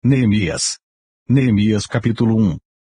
Neemias. Neemias capítulo 1.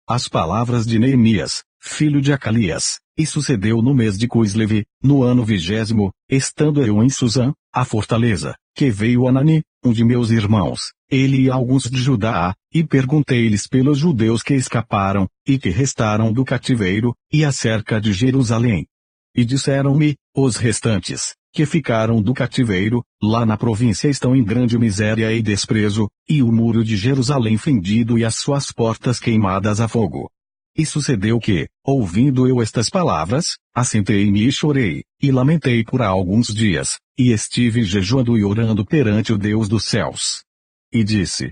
As palavras de Neemias, filho de Acalias, e sucedeu no mês de Cuslev, no ano 20º, estando eu em Susã, a fortaleza, que veio Anani, um de meus irmãos, ele e alguns de Judá, e perguntei-lhes pelos judeus que escaparam, e que restaram do cativeiro, e acerca de Jerusalém. E disseram-me, os restantes, que ficaram do cativeiro, lá na província estão em grande miséria e desprezo, e o muro de Jerusalém fendido e as suas portas queimadas a fogo. E sucedeu que, ouvindo eu estas palavras, assentei-me e chorei, e lamentei por alguns dias, e estive jejuando e orando perante o Deus dos céus. E disse,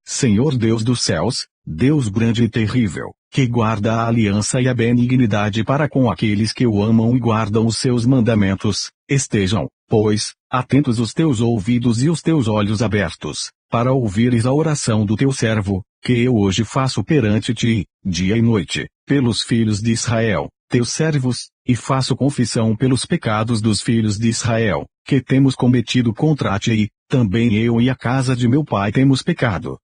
Senhor Deus dos céus, Deus grande e terrível, que guarda a aliança e a benignidade para com aqueles que o amam e guardam os seus mandamentos, estejam, pois, atentos os teus ouvidos e os teus olhos abertos, para ouvires a oração do teu servo, que eu hoje faço perante ti, dia e noite, pelos filhos de Israel, teus servos, e faço confissão pelos pecados dos filhos de Israel, que temos cometido contra ti, também eu e a casa de meu pai temos pecado.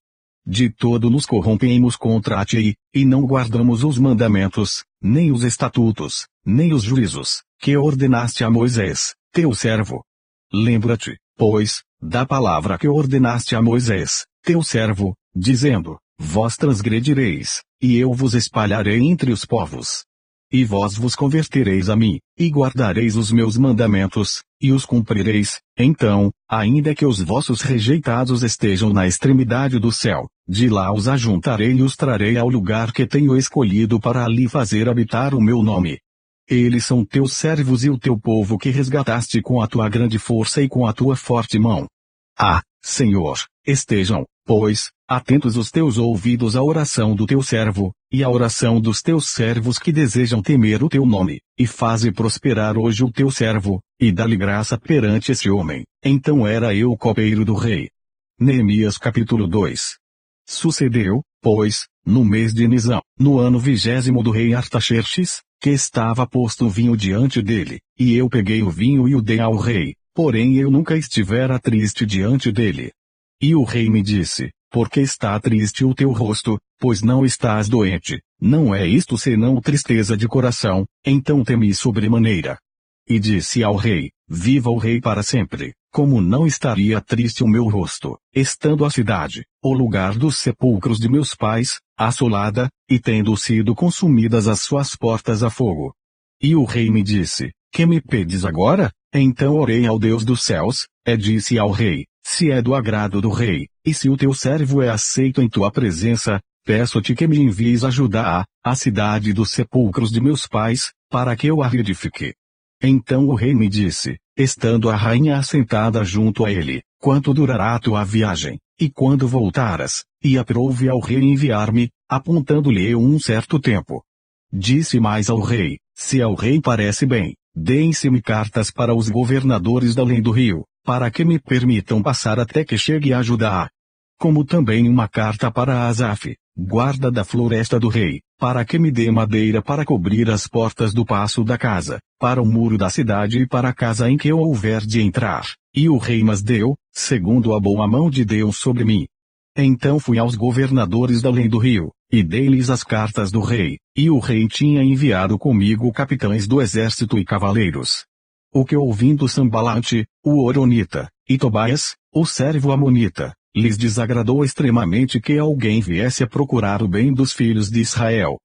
De todo nos corrompemos contra ti, e não guardamos os mandamentos, nem os estatutos, nem os juízos, que ordenaste a Moisés, teu servo. Lembra-te, pois, da palavra que ordenaste a Moisés, teu servo, dizendo, vós transgredireis, e eu vos espalharei entre os povos. E vós vos convertereis a mim, e guardareis os meus mandamentos, e os cumprireis, então, ainda que os vossos rejeitados estejam na extremidade do céu, de lá os ajuntarei e os trarei ao lugar que tenho escolhido para ali fazer habitar o meu nome. Eles são teus servos e o teu povo que resgataste com a tua grande força e com a tua forte mão. Senhor, estejam, pois, atentos os teus ouvidos à oração do teu servo, e à oração dos teus servos que desejam temer o teu nome, e faze prosperar hoje o teu servo, e dá-lhe graça perante esse homem. Então era eu copeiro do rei. Neemias capítulo 2. Sucedeu, pois, no mês de Nisã, no ano 20º do rei Artaxerxes, que estava posto vinho diante dele, e eu peguei o vinho e o dei ao rei, porém eu nunca estivera triste diante dele. E o rei me disse, por que está triste o teu rosto, pois não estás doente, não é isto senão tristeza de coração, então temi sobremaneira. E disse ao rei, viva o rei para sempre, como não estaria triste o meu rosto, estando a cidade, o lugar dos sepulcros de meus pais, assolada, e tendo sido consumidas as suas portas a fogo. E o rei me disse, que me pedes agora? Então orei ao Deus dos céus, disse ao rei, se é do agrado do rei, e se o teu servo é aceito em tua presença, peço-te que me envies a Judá, a cidade dos sepulcros de meus pais, para que eu a reedifique. Então o rei me disse, estando a rainha assentada junto a ele, quanto durará a tua viagem, e quando voltaras? E aprouve ao rei enviar-me, apontando-lhe um certo tempo. Disse mais ao rei, se ao rei parece bem, deem-se-me cartas para os governadores da além do rio, para que me permitam passar até que chegue a Judá. Como também uma carta para Asaf, guarda da floresta do rei, para que me dê madeira para cobrir as portas do paço da casa, para o muro da cidade e para a casa em que eu houver de entrar. E o rei mas deu, segundo a boa mão de Deus sobre mim. Então fui aos governadores da além do rio, e dei-lhes as cartas do rei, e o rei tinha enviado comigo capitães do exército e cavaleiros. O que ouvindo Sambalate, o Horonita, e Tobias, o servo amonita, lhes desagradou extremamente que alguém viesse a procurar o bem dos filhos de Israel.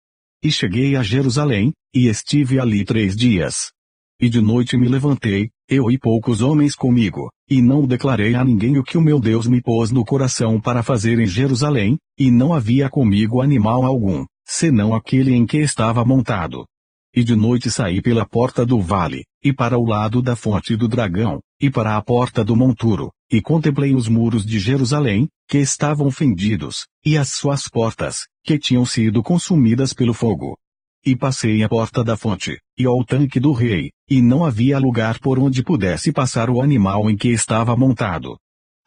E cheguei a Jerusalém, e estive ali 3 dias. E de noite me levantei, eu e poucos homens comigo, e não declarei a ninguém o que o meu Deus me pôs no coração para fazer em Jerusalém, e não havia comigo animal algum, senão aquele em que estava montado. E de noite saí pela porta do vale, e para o lado da fonte do dragão, e para a porta do monturo, e contemplei os muros de Jerusalém, que estavam fendidos, e as suas portas, que tinham sido consumidas pelo fogo. E passei a porta da fonte, e ao tanque do rei, e não havia lugar por onde pudesse passar o animal em que estava montado.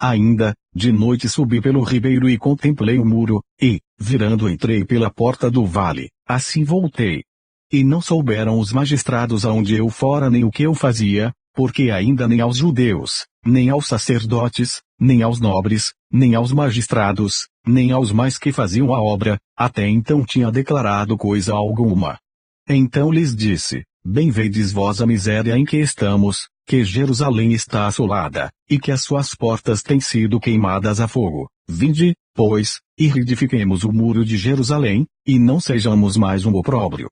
Ainda, de noite subi pelo ribeiro e contemplei o muro, e, virando entrei pela porta do vale, assim voltei. E não souberam os magistrados aonde eu fora nem o que eu fazia, porque ainda nem aos judeus, nem aos sacerdotes, nem aos nobres, nem aos magistrados, nem aos mais que faziam a obra, até então tinha declarado coisa alguma. Então lhes disse: Bem vedes vós a miséria em que estamos, que Jerusalém está assolada, e que as suas portas têm sido queimadas a fogo. Vinde, pois, e reedifiquemos o muro de Jerusalém, e não sejamos mais um opróbrio.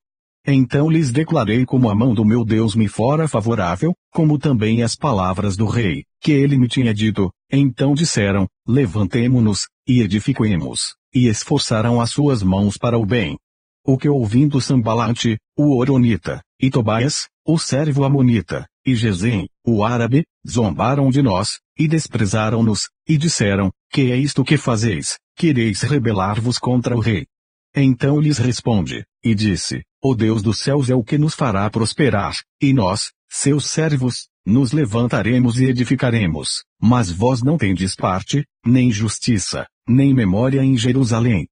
Então lhes declarei como a mão do meu Deus me fora favorável, como também as palavras do rei, que ele me tinha dito. Então disseram: Levantemo-nos, e edifiquemos, e esforçaram as suas mãos para o bem. O que ouvindo Sambalate, o Horonita, e Tobias, o servo amonita, e Gesem, o árabe, zombaram de nós, e desprezaram-nos, e disseram: Que é isto que fazeis? Quereis rebelar-vos contra o rei? Então lhes responde, e disse: O Deus dos céus é o que nos fará prosperar, e nós, seus servos, nos levantaremos e edificaremos, mas vós não tendes parte, nem justiça, nem memória em Jerusalém.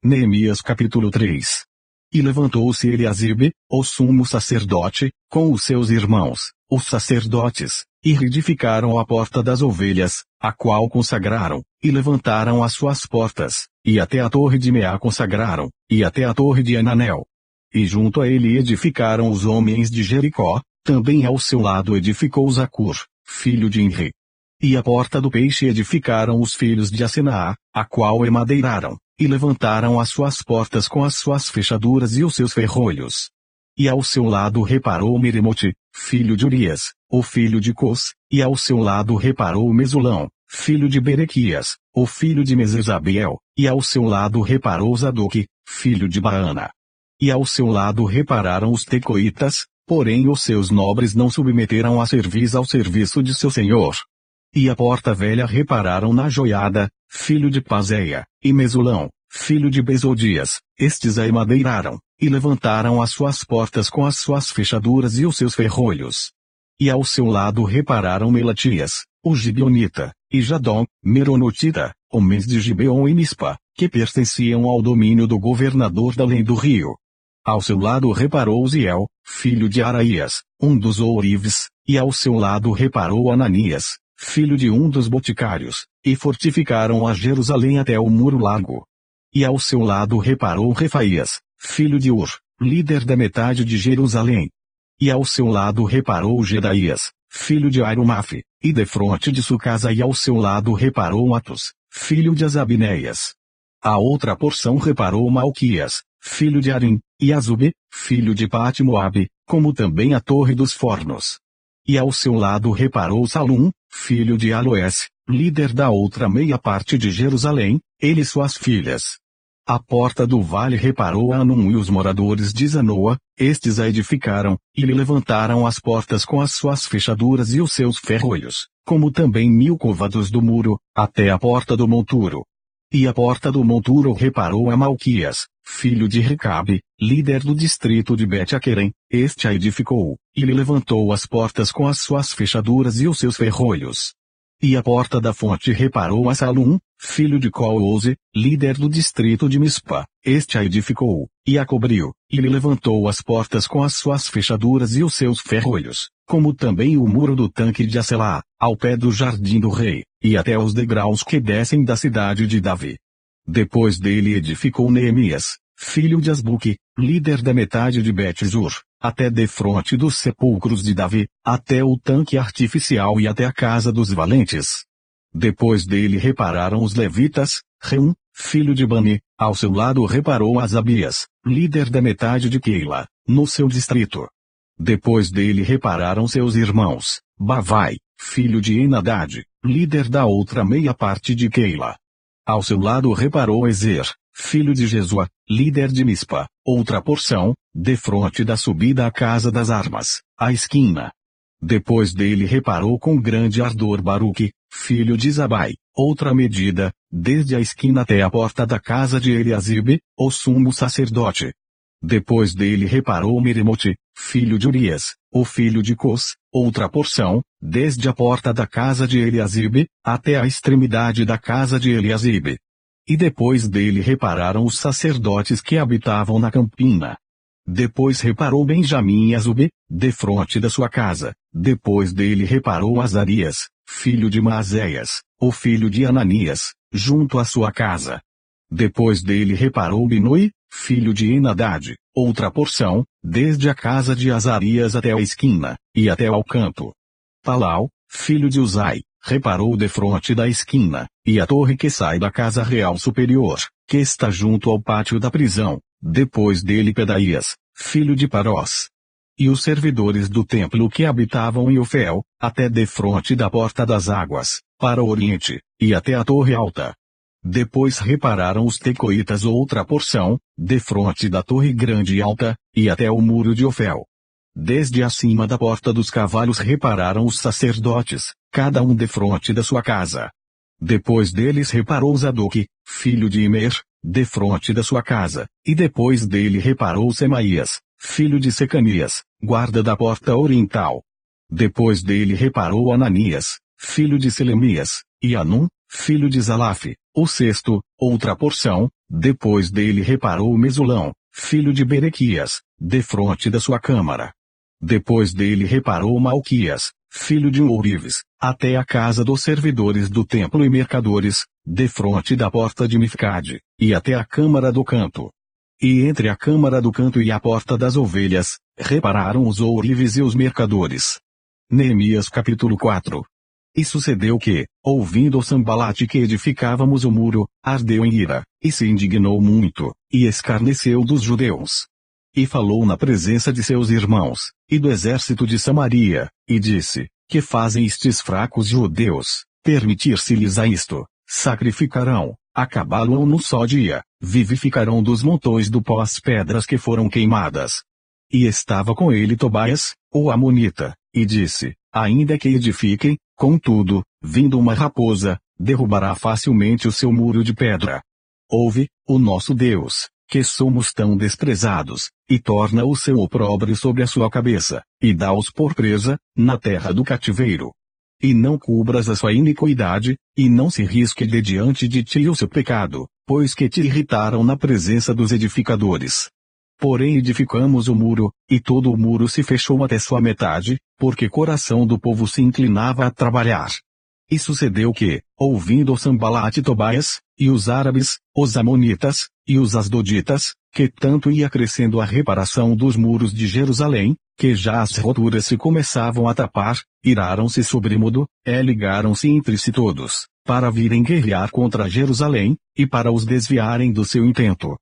Neemias capítulo 3. E levantou-se Eliasibe, o sumo sacerdote, com os seus irmãos, os sacerdotes, e reedificaram a porta das ovelhas, a qual consagraram, e levantaram as suas portas, e até a torre de Meá consagraram, e até a torre de Ananel. E junto a ele edificaram os homens de Jericó, também ao seu lado edificou Zacur, filho de Inri. E a porta do peixe edificaram os filhos de Asenaá, a qual emadeiraram, e levantaram as suas portas com as suas fechaduras e os seus ferrolhos. E ao seu lado reparou Meremote, filho de Urias, o filho de Cos, e ao seu lado reparou Mesulão, filho de Berequias, o filho de Mesezabeel, e ao seu lado reparou Zadoque, filho de Baana. E ao seu lado repararam os tecoitas, porém os seus nobres não submeteram a cerviz ao serviço de seu senhor. E a porta velha repararam na Joiada, filho de Paseia, e Mesulão, filho de Bezodias, estes a emadeiraram, e levantaram as suas portas com as suas fechaduras e os seus ferrolhos. E ao seu lado repararam Melatias, o Gibeonita, e Jadom, Meronotita, homens de Gibeon e Mispa, que pertenciam ao domínio do governador da além do rio. Ao seu lado reparou Uziel, filho de Araías, um dos ourives, e ao seu lado reparou Ananias, filho de um dos boticários, e fortificaram a Jerusalém até o muro largo. E ao seu lado reparou Refaías, filho de Ur, líder da metade de Jerusalém. E ao seu lado reparou Gedaías, filho de Airumaf, e defronte de sua casa e ao seu lado reparou Atos, filho de Asabinéias. A outra porção reparou Malquias, filho de Arim, e Azube, filho de Patmoabe, como também a torre dos fornos. E ao seu lado reparou Salum, filho de Aloés, líder da outra meia parte de Jerusalém, ele e suas filhas. A porta do vale reparou Anum e os moradores de Zanoa, estes a edificaram, e lhe levantaram as portas com as suas fechaduras e os seus ferrolhos, como também 1000 côvados do muro, até a porta do monturo. E a porta do monturo reparou a Malquias, filho de Recabe, líder do distrito de Bet-Aquerem, este a edificou, e lhe levantou as portas com as suas fechaduras e os seus ferrolhos. E a porta da fonte reparou a Salum, filho de Col-Oze, líder do distrito de Mispa, este a edificou, e a cobriu, e lhe levantou as portas com as suas fechaduras e os seus ferrolhos, como também o muro do tanque de Aselá, ao pé do jardim do rei, e até os degraus que descem da cidade de Davi. Depois dele edificou Neemias, filho de Asbuque, líder da metade de Bet-Zur, até defronte dos sepulcros de Davi, até o tanque artificial e até a casa dos valentes. Depois dele repararam os levitas, Reum, filho de Bani, ao seu lado reparou Asabias, líder da metade de Keila, no seu distrito. Depois dele repararam seus irmãos, Bavai, filho de Enadad, líder da outra meia parte de Keila. Ao seu lado reparou Ezer, filho de Jesua, líder de Mispa, outra porção, defronte da subida à casa das armas, à esquina. Depois dele reparou com grande ardor Baruque, filho de Zabai, outra medida, desde a esquina até a porta da casa de Eliasibe, o sumo sacerdote. Depois dele reparou Meremote, filho de Urias, o filho de Cos, outra porção, desde a porta da casa de Eliasibe, até a extremidade da casa de Eliasibe. E depois dele repararam os sacerdotes que habitavam na campina. Depois reparou Benjamim e Azube, defronte da sua casa. Depois dele reparou Azarias, filho de Maazéias, o filho de Ananias, junto à sua casa. Depois dele reparou Binui, filho de Henadade, outra porção, desde a casa de Azarias até a esquina, e até ao canto. Palau, filho de Uzai, reparou defronte da esquina, e a torre que sai da casa real superior, que está junto ao pátio da prisão. Depois dele Pedaías, filho de Parós. E os servidores do templo que habitavam em Ofel, até defronte da porta das águas, para o oriente, e até a torre alta. Depois repararam os tecoitas outra porção, defronte da torre grande e alta, e até o muro de Ofel. Desde acima da porta dos cavalos repararam os sacerdotes, cada um defronte da sua casa. Depois deles reparou Zadoque, filho de Imer, defronte da sua casa, e depois dele reparou Semaías, filho de Secanias, guarda da porta oriental. Depois dele reparou Ananias, filho de Selemias, e Anum, filho de Zalaf, o sexto, outra porção. Depois dele reparou Mesulão, filho de Berequias, defronte da sua câmara. Depois dele reparou Malquias, filho de Ourives, até a casa dos servidores do templo e mercadores, defronte da porta de Mifcade, e até a câmara do canto. E entre a câmara do canto e a porta das ovelhas, repararam os ourives e os mercadores. Neemias capítulo 4. E sucedeu que, ouvindo Sambalate que edificávamos o muro, ardeu em ira, e se indignou muito, e escarneceu dos judeus. E falou na presença de seus irmãos, e do exército de Samaria, e disse: Que fazem estes fracos judeus? Permitir-se-lhes a isto? Sacrificarão, acabá-lo num só dia, vivificarão dos montões do pó as pedras que foram queimadas. E estava com ele Tobias, o amonita, e disse: Ainda que edifiquem, contudo, vindo uma raposa, derrubará facilmente o seu muro de pedra. Ouve, o nosso Deus, que somos tão desprezados, e torna o seu opróbrio sobre a sua cabeça, e dá-os por presa, na terra do cativeiro. E não cubras a sua iniquidade, e não se risque de diante de ti o seu pecado, pois que te irritaram na presença dos edificadores. Porém edificamos o muro, e todo o muro se fechou até sua metade, porque coração do povo se inclinava a trabalhar. E sucedeu que, ouvindo Sambalate e Tobias, e os árabes, os amonitas, e os asdoditas, que tanto ia crescendo a reparação dos muros de Jerusalém, que já as roturas se começavam a tapar, iraram-se sobremodo, ligaram-se entre si todos, para virem guerrear contra Jerusalém, e para os desviarem do seu intento.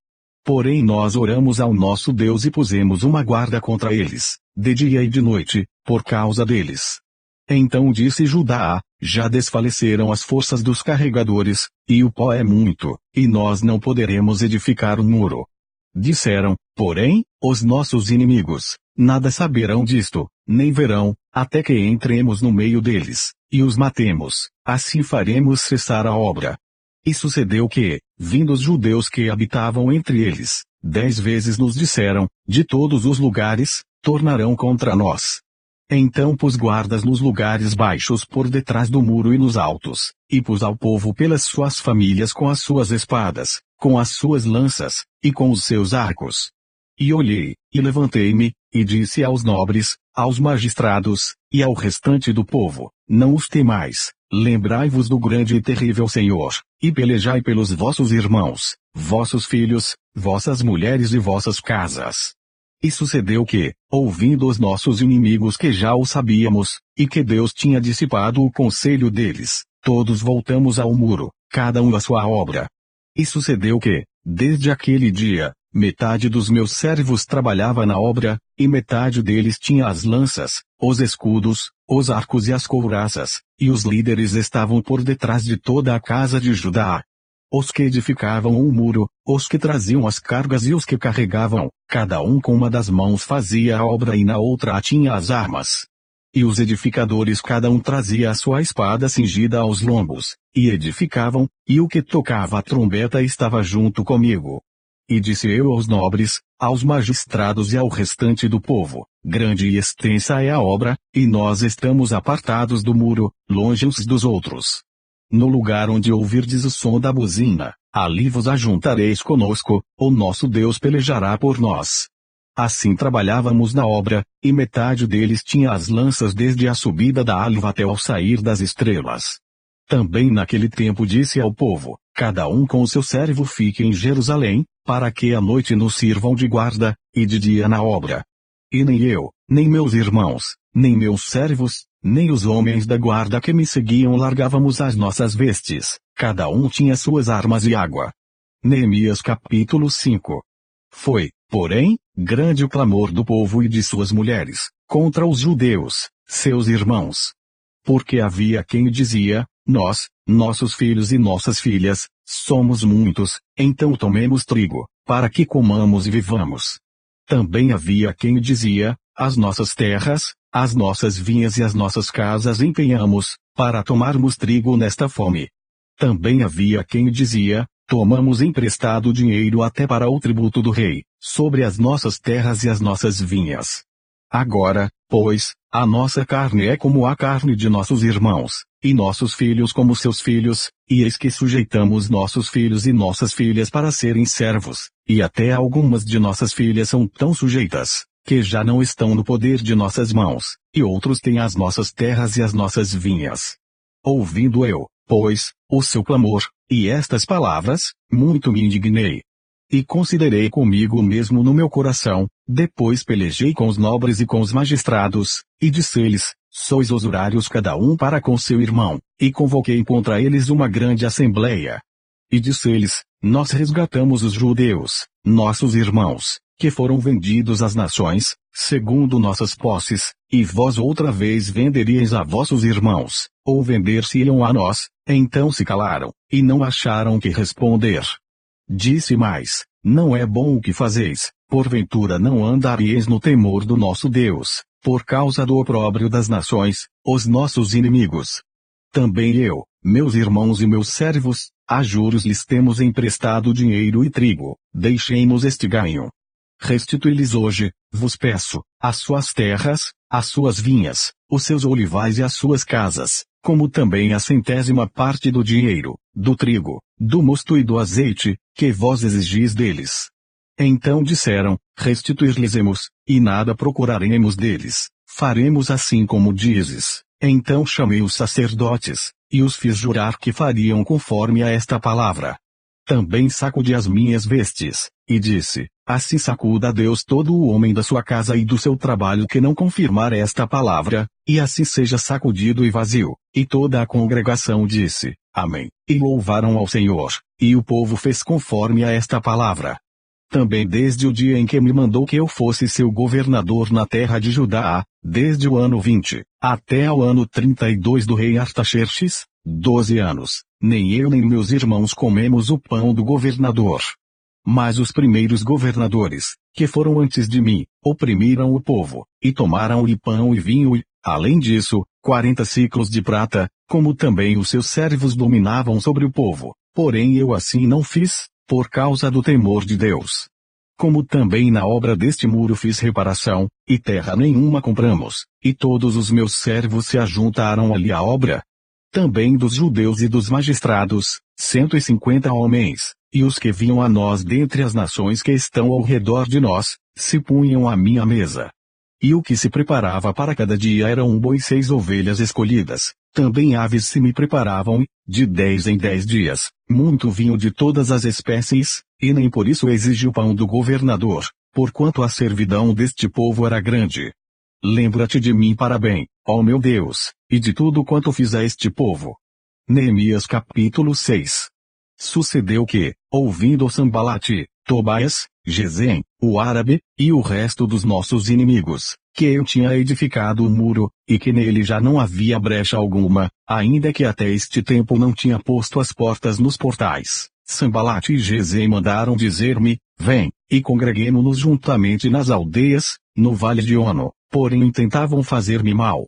Porém nós oramos ao nosso Deus e pusemos uma guarda contra eles, de dia e de noite, por causa deles. Então disse Judá: Já desfaleceram as forças dos carregadores, e o pó é muito, e nós não poderemos edificar o muro. Disseram, porém, os nossos inimigos: Nada saberão disto, nem verão, até que entremos no meio deles, e os matemos, assim faremos cessar a obra. E sucedeu que, vindo os judeus que habitavam entre eles, 10 vezes nos disseram, de todos os lugares, tornarão contra nós. Então pus guardas nos lugares baixos por detrás do muro e nos altos, e pus ao povo pelas suas famílias com as suas espadas, com as suas lanças, e com os seus arcos. E olhei, e levantei-me, e disse aos nobres, aos magistrados, e ao restante do povo: Não os temais, lembrai-vos do grande e terrível Senhor, e pelejai pelos vossos irmãos, vossos filhos, vossas mulheres e vossas casas. E sucedeu que, ouvindo os nossos inimigos que já o sabíamos, e que Deus tinha dissipado o conselho deles, todos voltamos ao muro, cada um à sua obra. E sucedeu que, desde aquele dia, metade dos meus servos trabalhava na obra, e metade deles tinha as lanças, os escudos, os arcos e as couraças, e os líderes estavam por detrás de toda a casa de Judá. Os que edificavam o muro, os que traziam as cargas e os que carregavam, cada um com uma das mãos fazia a obra e na outra tinha as armas. E os edificadores cada um trazia a sua espada cingida aos lombos, e edificavam, e o que tocava a trombeta estava junto comigo. E disse eu aos nobres, aos magistrados e ao restante do povo: Grande e extensa é a obra, e nós estamos apartados do muro, longe uns dos outros. No lugar onde ouvirdes o som da buzina, ali vos ajuntareis conosco, o nosso Deus pelejará por nós. Assim trabalhávamos na obra, e metade deles tinha as lanças desde a subida da alva até ao sair das estrelas. Também naquele tempo disse ao povo, cada um com o seu servo fique em Jerusalém, para que à noite nos sirvam de guarda, e de dia na obra. E nem eu, nem meus irmãos, nem meus servos, nem os homens da guarda que me seguiam largávamos as nossas vestes, cada um tinha suas armas e água. Neemias capítulo 5. Foi, porém, grande o clamor do povo e de suas mulheres, contra os judeus, seus irmãos. Porque havia quem dizia, nós, nossos filhos e nossas filhas, somos muitos, então tomemos trigo, para que comamos e vivamos. Também havia quem dizia, as nossas terras, as nossas vinhas e as nossas casas empenhamos, para tomarmos trigo nesta fome. Também havia quem dizia, tomamos emprestado dinheiro até para o tributo do rei, sobre as nossas terras e as nossas vinhas. Agora, pois, a nossa carne é como a carne de nossos irmãos, e nossos filhos como seus filhos, e eis que sujeitamos nossos filhos e nossas filhas para serem servos, e até algumas de nossas filhas são tão sujeitas, que já não estão no poder de nossas mãos, e outros têm as nossas terras e as nossas vinhas. Ouvindo eu, pois, o seu clamor, e estas palavras, muito me indignei. E considerei comigo mesmo no meu coração, depois pelejei com os nobres e com os magistrados, e disse-lhes, sois usurários cada um para com seu irmão, e convoquei contra eles uma grande assembleia. E disse-lhes, nós resgatamos os judeus, nossos irmãos, que foram vendidos às nações, segundo nossas posses, e vós outra vez venderíeis a vossos irmãos, ou vender-se-iam a nós, então se calaram, e não acharam que responder. Disse mais, não é bom o que fazeis, porventura não andaríeis no temor do nosso Deus, por causa do opróbrio das nações, os nossos inimigos. Também eu, meus irmãos e meus servos, a juros lhes temos emprestado dinheiro e trigo, deixemos este ganho. Restitui-lhes hoje, vos peço, as suas terras, as suas vinhas, os seus olivais e as suas casas, como também a 100ª parte do dinheiro, do trigo, do mosto e do azeite, que vós exigis deles. Então disseram, restituir-lhes-emos, e nada procuraremos deles, faremos assim como dizes. Então chamei os sacerdotes, e os fiz jurar que fariam conforme a esta palavra. Também sacudi as minhas vestes, e disse, assim sacuda a Deus todo o homem da sua casa e do seu trabalho que não confirmar esta palavra, e assim seja sacudido e vazio. E toda a congregação disse, amém, e louvaram ao Senhor, e o povo fez conforme a esta palavra. Também desde o dia em que me mandou que eu fosse seu governador na terra de Judá, desde o ano 20, até ao ano 32 do rei Artaxerxes, 12 anos, nem eu nem meus irmãos comemos o pão do governador. Mas os primeiros governadores, que foram antes de mim, oprimiram o povo, e tomaram-lhe pão e vinho e, além disso, 40 ciclos de prata, como também os seus servos dominavam sobre o povo. Porém eu assim não fiz, por causa do temor de Deus. Como também na obra deste muro fiz reparação, e terra nenhuma compramos, e todos os meus servos se ajuntaram ali à obra. Também dos judeus e dos magistrados, 150 homens, e os que vinham a nós dentre as nações que estão ao redor de nós, se punham à minha mesa. E o que se preparava para cada dia era um boi e 6 ovelhas escolhidas. Também aves se me preparavam, de 10 em 10 dias, muito vinho de todas as espécies, e nem por isso exigi o pão do governador, porquanto a servidão deste povo era grande. Lembra-te de mim para bem, ó meu Deus, e de tudo quanto fiz a este povo. Neemias capítulo 6. Sucedeu que, ouvindo Sambalate, Tobias, Gesem, o árabe, e o resto dos nossos inimigos, que eu tinha edificado o muro, e que nele já não havia brecha alguma, ainda que até este tempo não tinha posto as portas nos portais, Sambalate e Gesem mandaram dizer-me, vem, e congreguemo-nos juntamente nas aldeias, no vale de Ono, porém tentavam fazer-me mal.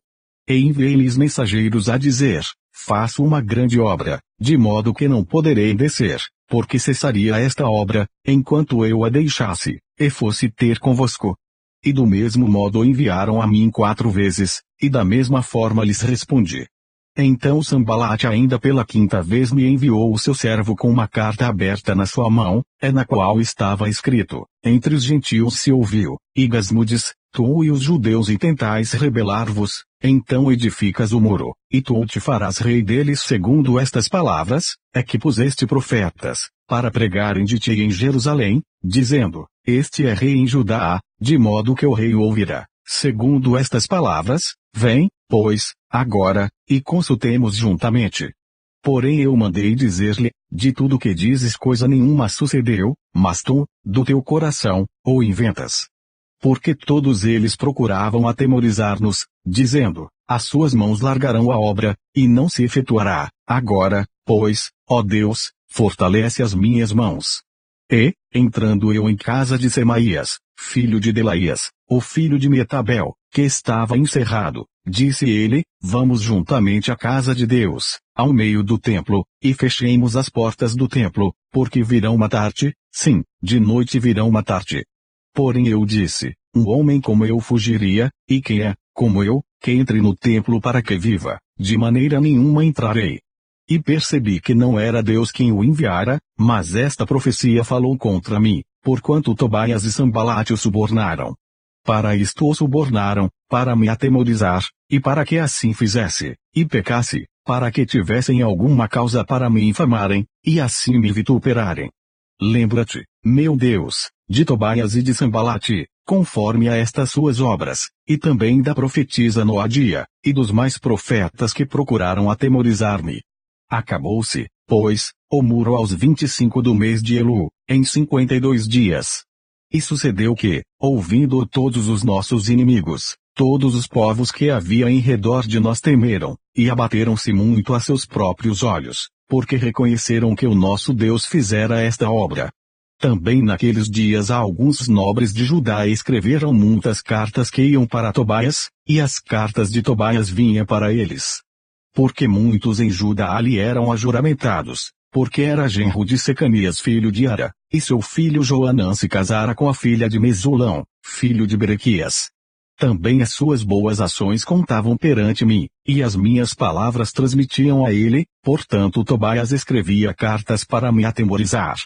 E enviei-lhes mensageiros a dizer, faço uma grande obra, de modo que não poderei descer, porque cessaria esta obra, enquanto eu a deixasse, e fosse ter convosco. E do mesmo modo enviaram a mim 4 vezes, e da mesma forma lhes respondi. Então Sambalate ainda pela quinta vez me enviou o seu servo com uma carta aberta na sua mão, na qual estava escrito: entre os gentios se ouviu, e Gasmudes, tu e os judeus intentais rebelar-vos, então edificas o muro, e tu te farás rei deles. Segundo estas palavras, é que puseste profetas, para pregarem de ti em Jerusalém, dizendo: este é rei em Judá, de modo que o rei o ouvirá. Segundo estas palavras, vem, pois, agora, e consultemos juntamente. Porém eu mandei dizer-lhe: de tudo que dizes coisa nenhuma sucedeu, mas tu, do teu coração, o inventas. Porque todos eles procuravam atemorizar-nos, dizendo: as suas mãos largarão a obra, e não se efetuará. Agora, pois, ó Deus, fortalece as minhas mãos. E, entrando eu em casa de Semaías, filho de Delaías, o filho de Metabel, que estava encerrado, disse ele: vamos juntamente à casa de Deus, ao meio do templo, e fechemos as portas do templo, porque virão matar-te, sim, de noite virão matar-te. Porém eu disse: um homem como eu fugiria, e quem é, como eu, que entre no templo para que viva? De maneira nenhuma entrarei. E percebi que não era Deus quem o enviara, mas esta profecia falou contra mim, porquanto Tobias e Sambalate o subornaram. Para isto o subornaram, para me atemorizar, e para que assim fizesse, e pecasse, para que tivessem alguma causa para me infamarem, e assim me vituperarem. Lembra-te, meu Deus, de Tobias e de Sambalate, conforme a estas suas obras, e também da profetisa Noadia, e dos mais profetas que procuraram atemorizar-me. Acabou-se, pois, o muro aos 25 do mês de Elu, em 52 dias. E sucedeu que, ouvindo todos os nossos inimigos, todos os povos que havia em redor de nós temeram, e abateram-se muito a seus próprios olhos, porque reconheceram que o nosso Deus fizera esta obra. Também naqueles dias alguns nobres de Judá escreveram muitas cartas que iam para Tobias, e as cartas de Tobias vinham para eles. Porque muitos em Judá lhe eram ajuramentados, porque era genro de Secanias filho de Ara, e seu filho Joanã se casara com a filha de Mesulão, filho de Berequias. Também as suas boas ações contavam perante mim, e as minhas palavras transmitiam a ele, portanto Tobias escrevia cartas para me atemorizar.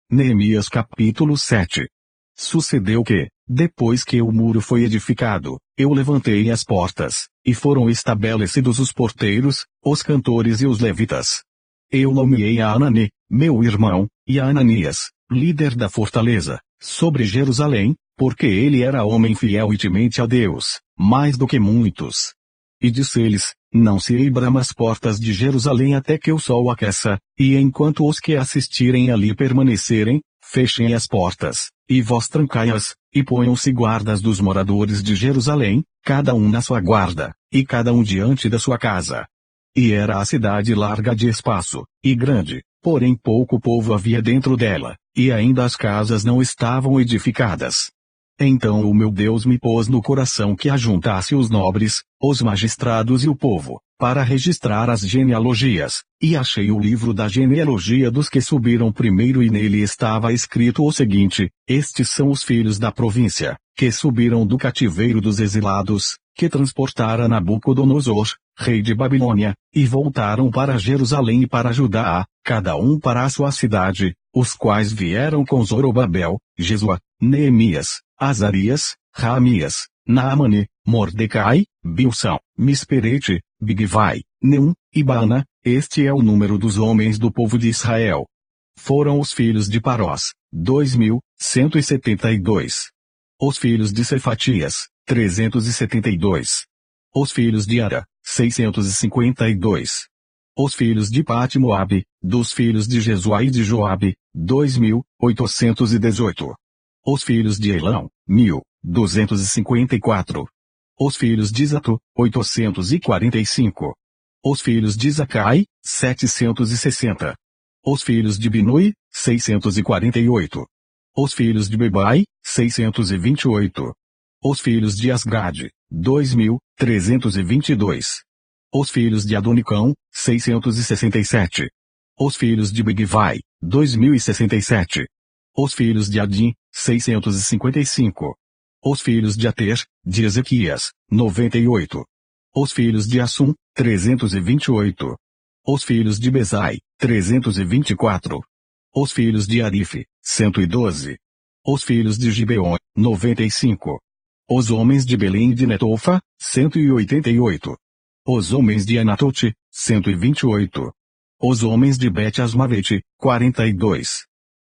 Neemias capítulo 7. Sucedeu que, depois que o muro foi edificado, eu levantei as portas, e foram estabelecidos os porteiros, os cantores e os levitas. Eu nomeei a Anani, meu irmão, e a Ananias, líder da fortaleza, sobre Jerusalém, porque ele era homem fiel e temente a Deus, mais do que muitos. E disse-lhes: não se abram as portas de Jerusalém até que o sol aqueça, e enquanto os que assistirem ali permanecerem, fechem as portas, e vós trancai-as, e ponham-se guardas dos moradores de Jerusalém, cada um na sua guarda, e cada um diante da sua casa. E era a cidade larga de espaço, e grande, porém pouco povo havia dentro dela, e ainda as casas não estavam edificadas. Então o meu Deus me pôs no coração que ajuntasse os nobres, os magistrados e o povo, para registrar as genealogias, e achei o livro da genealogia dos que subiram primeiro e nele estava escrito o seguinte: estes são os filhos da província, que subiram do cativeiro dos exilados, que transportara Nabucodonosor, rei de Babilônia, e voltaram para Jerusalém e para Judá, cada um para a sua cidade, os quais vieram com Zorobabel, Jesua, Neemias, Azarias, Raamias, Naamani, Mordecai, Bilsão, Misperete, Bigvai, Neum, e Baana. Este é o número dos homens do povo de Israel. Foram os filhos de Parós, 2.172. Os filhos de Cefatias, 372. Os filhos de Ara, 652. Os filhos de Pati-Moabe, dos filhos de Jesua e de Joabe, 2.818. Os filhos de Elão, 1.254. Os filhos de Zato, 845. Os filhos de Zacai, 760. Os filhos de Binui, 648. Os filhos de Bebai, 628. Os filhos de Asgade, 2.322. Os filhos de Adonicão, 667. Os filhos de Bigvai, 2.067. Os filhos de Adim, 655. Os filhos de Ater, de Ezequias, 98. Os filhos de Assum, 328. Os filhos de Bezai, 324. Os filhos de Arife, 112. Os filhos de Gibeon, 95. Os homens de Belém e de Netofa, 188. Os homens de Anatote, 128. Os homens de Bet-Asmavete, 42.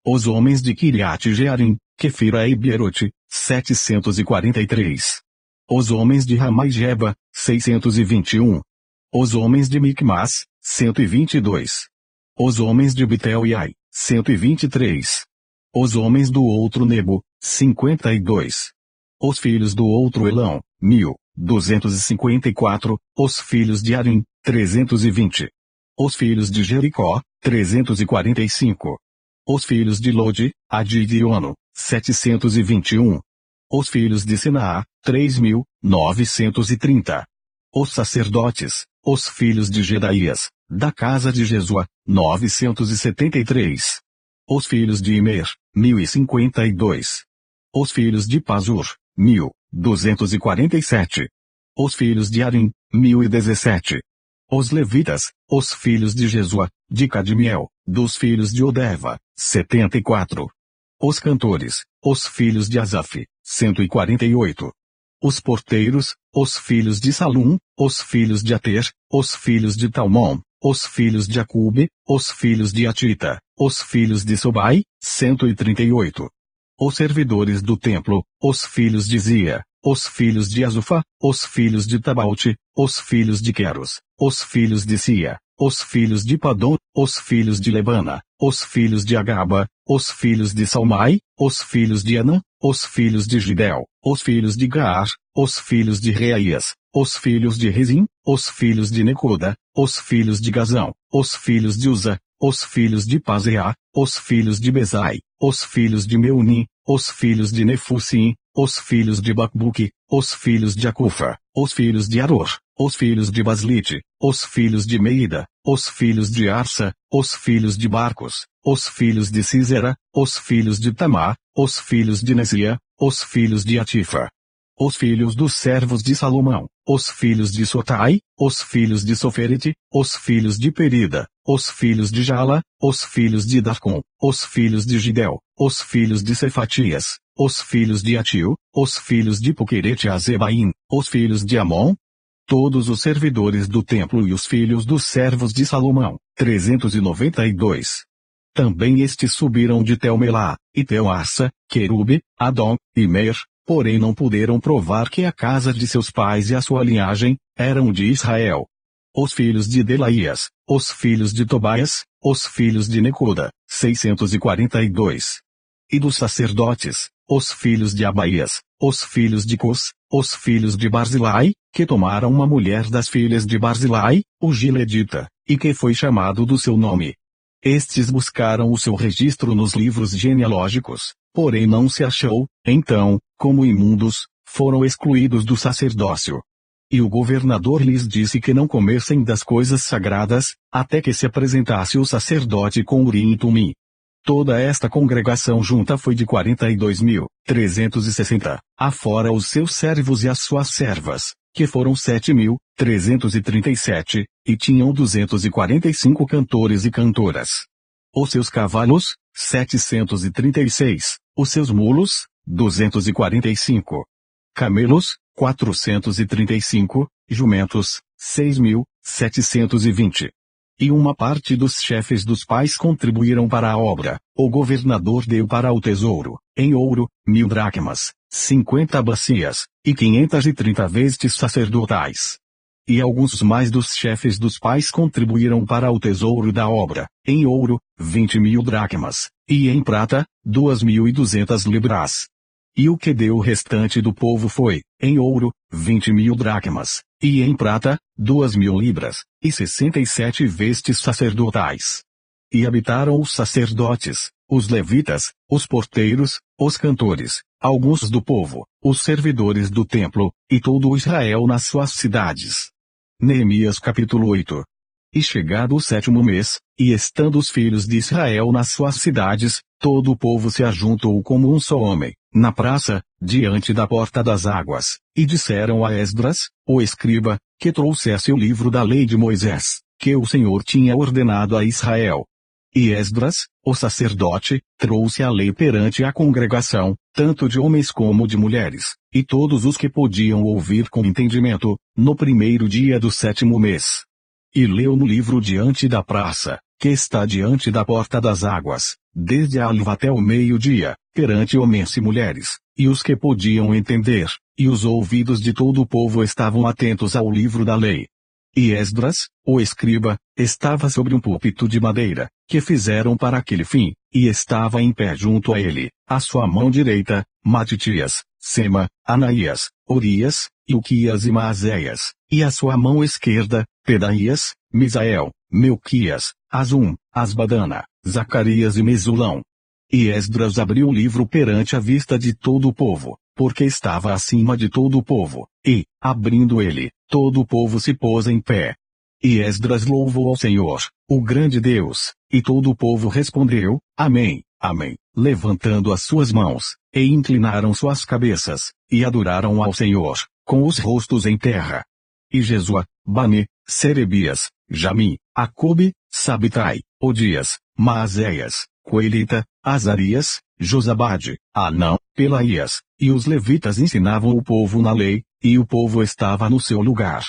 Os homens de Kiriat Jearim, Quefira e Beerote, 743. Os homens de Ramá e Geba, 621. Os homens de Micmas, 122. Os homens de Betel e Ai, 123. Os homens do outro Nebo, 52. Os filhos do outro Elão, 1.254. Os filhos de Arim, 320. Os filhos de Jericó, 345. Os filhos de Lode, Adid e Ono, 721. Os filhos de Sinaá, 3.930. Os sacerdotes, os filhos de Jedaías, da casa de Jesua, 973. Os filhos de Imer, 1052. Os filhos de Pazur, 1.247. Os filhos de Arim, 1017. Os levitas, os filhos de Jesua, de Cadmiel, dos filhos de Odeva, 74. Os cantores, os filhos de Asaf, 148. Os porteiros, os filhos de Salum, os filhos de Ater, os filhos de Talmon, os filhos de Acube, os filhos de Atita, os filhos de Sobai, 138. Os servidores do templo, os filhos de Zia, os filhos de Azufa, os filhos de Tabaute, os filhos de Queros, os filhos de Sia, os filhos de Padom, os filhos de Lebana, os filhos de Agaba, os filhos de Salmai, os filhos de Anã, os filhos de Gidel, os filhos de Gaar, os filhos de Reaías, os filhos de Rezim, os filhos de Necoda, os filhos de Gazão, os filhos de Uza, os filhos de Paseá, os filhos de Bezai, os filhos de Meunim, os filhos de Nefusim, os filhos de Bacbuque, os filhos de Acufa, os filhos de Aror, os filhos de Baslite, os filhos de Meida, os filhos de Arsa, os filhos de Barcos, os filhos de Císera, os filhos de Tamá, os filhos de Nesia, os filhos de Atifa. Os filhos dos servos de Salomão, os filhos de Sotai, os filhos de Soferete, os filhos de Perida, os filhos de Jala, os filhos de Darcon, os filhos de Gidel, os filhos de Cefatias, os filhos de Atil, os filhos de Puquerete Azebaim, os filhos de Amon, todos os servidores do templo e os filhos dos servos de Salomão, 392. Também estes subiram de Tel-Melá, e Tel-Arsa, Querube, Adom, e Meir, porém não puderam provar que a casa de seus pais e a sua linhagem, eram de Israel. Os filhos de Delaías, os filhos de Tobias, os filhos de Necoda, 642. E dos sacerdotes, os filhos de Abaías, os filhos de Cus, os filhos de Barzilai, que tomaram uma mulher das filhas de Barzilai, o Gileadita, e que foi chamado do seu nome. Estes buscaram o seu registro nos livros genealógicos, porém não se achou, então, como imundos, foram excluídos do sacerdócio. E o governador lhes disse que não comessem das coisas sagradas, até que se apresentasse o sacerdote com Urim e Tumim. Toda esta congregação junta foi de 42.360, afora os seus servos e as suas servas, que foram 7.337, e tinham 245 cantores e cantoras. Os seus cavalos, 736, os seus mulos, 245. Camelos, 435, jumentos, 6.720. E uma parte dos chefes dos pais contribuíram para a obra. O governador deu para o tesouro, em ouro, 1.000 dracmas, 50 bacias, e 530 vestes sacerdotais. E alguns mais dos chefes dos pais contribuíram para o tesouro da obra, em ouro, 20.000 dracmas, e em prata, 2.200 libras. E o que deu o restante do povo foi, em ouro, 20.000 dracmas, e em prata, 2.000 libras, e 67 vestes sacerdotais. E habitaram os sacerdotes, os levitas, os porteiros, os cantores, alguns do povo, os servidores do templo, e todo o Israel nas suas cidades. Neemias capítulo 8. E chegado o 7º mês, e estando os filhos de Israel nas suas cidades, todo o povo se ajuntou como um só homem, na praça, diante da porta das águas, e disseram a Esdras, o escriba, que trouxesse o livro da lei de Moisés, que o Senhor tinha ordenado a Israel. E Esdras, o sacerdote, trouxe a lei perante a congregação, tanto de homens como de mulheres, e todos os que podiam ouvir com entendimento, no primeiro dia do 7º mês. E leu no livro diante da praça, que está diante da porta das águas, desde a alva até o meio-dia, perante homens e mulheres, e os que podiam entender, e os ouvidos de todo o povo estavam atentos ao livro da lei. E Esdras, o escriba, estava sobre um púlpito de madeira, que fizeram para aquele fim, e estava em pé junto a ele, à sua mão direita, Matitias, Sema, Anaías, Orias, Ilquias e Maazéias, e à sua mão esquerda, Pedaías, Misael, Melquias, Azum, Asbadana, Zacarias e Mesulão. E Esdras abriu o livro perante a vista de todo o povo, porque estava acima de todo o povo, e, abrindo ele, todo o povo se pôs em pé. E Esdras louvou ao Senhor, o grande Deus, e todo o povo respondeu, Amém, Amém, levantando as suas mãos, e inclinaram suas cabeças, e adoraram ao Senhor, com os rostos em terra. E Jesua, Bani, Serebias, Jamim, Acobe, Sabitai, Odias, Maazéias, Coelita, Azarias, Josabade, Anão, Pelaías, e os levitas ensinavam o povo na lei, e o povo estava no seu lugar.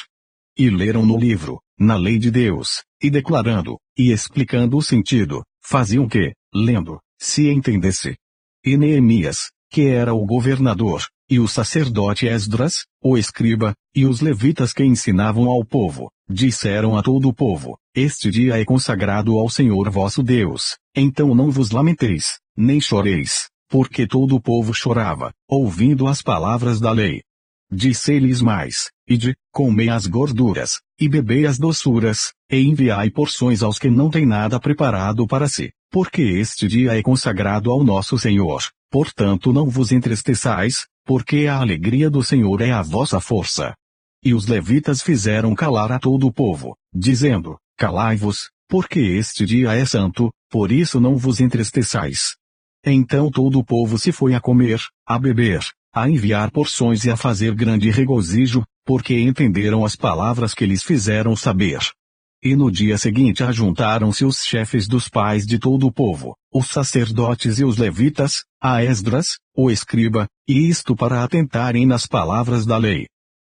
E leram no livro, na lei de Deus, e declarando, e explicando o sentido, faziam que, lendo, se entendesse. E Neemias, que era o governador, e o sacerdote Esdras, o escriba, e os levitas que ensinavam ao povo, disseram a todo o povo, este dia é consagrado ao Senhor vosso Deus, então não vos lamenteis, nem choreis, porque todo o povo chorava, ouvindo as palavras da lei. Disse-lhes mais, ide, comei as gorduras, e bebei as doçuras, e enviai porções aos que não têm nada preparado para si, porque este dia é consagrado ao nosso Senhor, portanto não vos entristeçais, porque a alegria do Senhor é a vossa força. E os levitas fizeram calar a todo o povo, dizendo, calai-vos, porque este dia é santo, por isso não vos entristeçais. Então todo o povo se foi a comer, a beber, a enviar porções e a fazer grande regozijo, porque entenderam as palavras que lhes fizeram saber. E no dia seguinte ajuntaram-se os chefes dos pais de todo o povo, os sacerdotes e os levitas, a Esdras, o escriba, e isto para atentarem nas palavras da lei.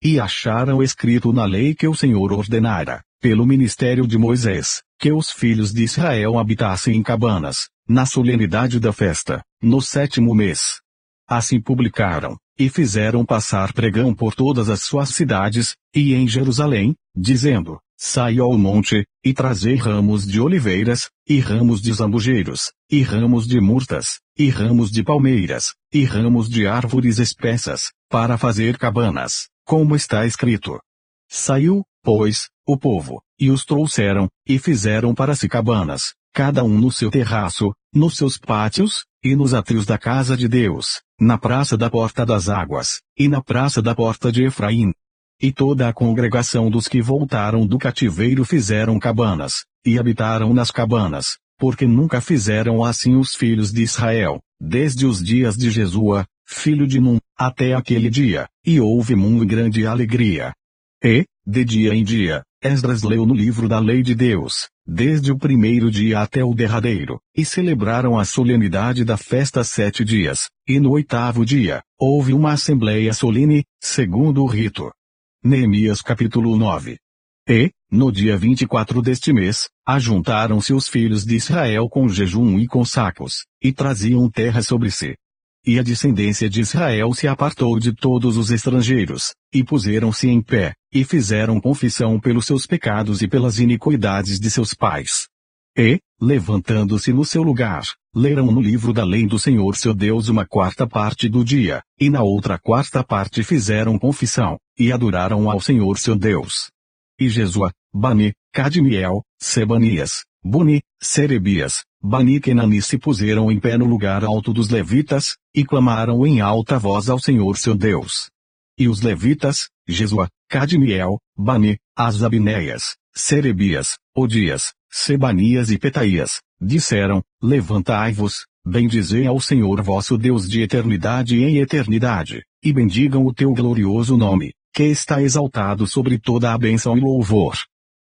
E acharam escrito na lei que o Senhor ordenara, pelo ministério de Moisés, que os filhos de Israel habitassem em cabanas, na solenidade da festa, no 7º mês. Assim publicaram, e fizeram passar pregão por todas as suas cidades, e em Jerusalém, dizendo, Sai ao monte, e trazei ramos de oliveiras, e ramos de zambujeiros, e ramos de murtas, e ramos de palmeiras, e ramos de árvores espessas, para fazer cabanas, como está escrito. Saiu, pois, o povo, e os trouxeram, e fizeram para si cabanas, cada um no seu terraço, nos seus pátios, e nos átrios da casa de Deus, na praça da porta das águas, e na praça da porta de Efraim. E toda a congregação dos que voltaram do cativeiro fizeram cabanas, e habitaram nas cabanas, porque nunca fizeram assim os filhos de Israel, desde os dias de Jesua, filho de Num, até aquele dia, e houve muito grande alegria. E, de dia em dia, Esdras leu no livro da lei de Deus, desde o primeiro dia até o derradeiro, e celebraram a solenidade da festa 7 dias, e no 8º dia, houve uma assembleia solene, segundo o rito. Neemias capítulo 9. E, no dia 24 deste mês, ajuntaram-se os filhos de Israel com jejum e com sacos, e traziam terra sobre si. E a descendência de Israel se apartou de todos os estrangeiros, e puseram-se em pé, e fizeram confissão pelos seus pecados e pelas iniquidades de seus pais. E, levantando-se no seu lugar, leram no livro da lei do Senhor seu Deus uma 4ª parte do dia, e na outra 4ª parte fizeram confissão, e adoraram ao Senhor seu Deus. E Jesua, Bani, Cadmiel, Sebanias, Buni, Serebias, Bani e Kenani se puseram em pé no lugar alto dos levitas, e clamaram em alta voz ao Senhor seu Deus. E os levitas, Jesua, Cadmiel, Bani, Asabinéias, Serebias, Odias, Sebanias e Petaías, disseram, levantai-vos, Bendizei ao Senhor vosso Deus de eternidade em eternidade, e bendigam o teu glorioso nome, que está exaltado sobre toda a bênção e louvor.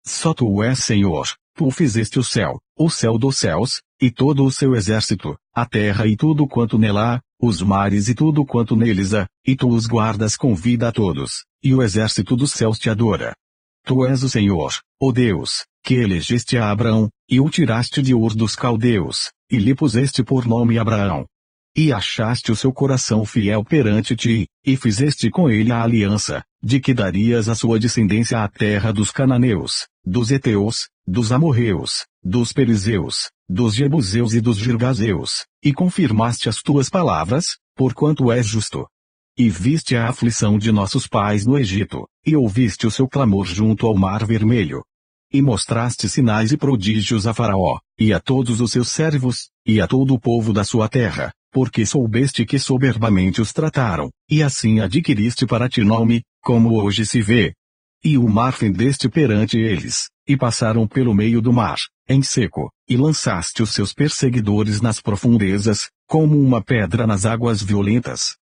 Só tu és Senhor, tu fizeste o céu dos céus, e todo o seu exército, a terra e tudo quanto nela há, os mares e tudo quanto neles há, e tu os guardas com vida a todos, e o exército dos céus te adora. Tu és o Senhor, ó Deus, que elegeste a Abraão, e o tiraste de Ur dos caldeus, e lhe puseste por nome Abraão. E achaste o seu coração fiel perante ti, e fizeste com ele a aliança, de que darias a sua descendência à terra dos cananeus, dos heteus, dos amorreus, dos perizeus, dos jebuseus e dos girgazeus, e confirmaste as tuas palavras, porquanto és justo. E viste a aflição de nossos pais no Egito, e ouviste o seu clamor junto ao Mar Vermelho. E mostraste sinais e prodígios a Faraó, e a todos os seus servos, e a todo o povo da sua terra, porque soubeste que soberbamente os trataram, e assim adquiriste para ti nome, como hoje se vê. E o mar fendeste perante eles, e passaram pelo meio do mar, em seco, e lançaste os seus perseguidores nas profundezas, como uma pedra nas águas violentas.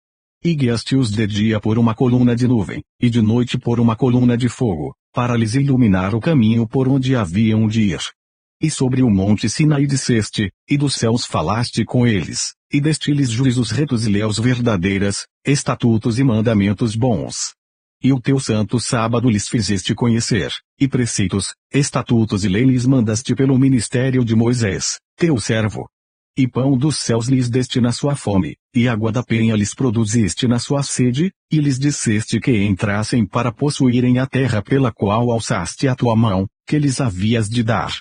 E guiaste-os de dia por uma coluna de nuvem, e de noite por uma coluna de fogo, para lhes iluminar o caminho por onde haviam de ir. E sobre o monte Sinai disseste, e dos céus falaste com eles, e deste-lhes juízos retos e leis verdadeiras, estatutos e mandamentos bons. E o teu santo sábado lhes fizeste conhecer, e preceitos, estatutos e lei lhes mandaste pelo ministério de Moisés, teu servo. E pão dos céus lhes deste na sua fome, e água da penha lhes produziste na sua sede, e lhes disseste que entrassem para possuírem a terra pela qual alçaste a tua mão, que lhes havias de dar.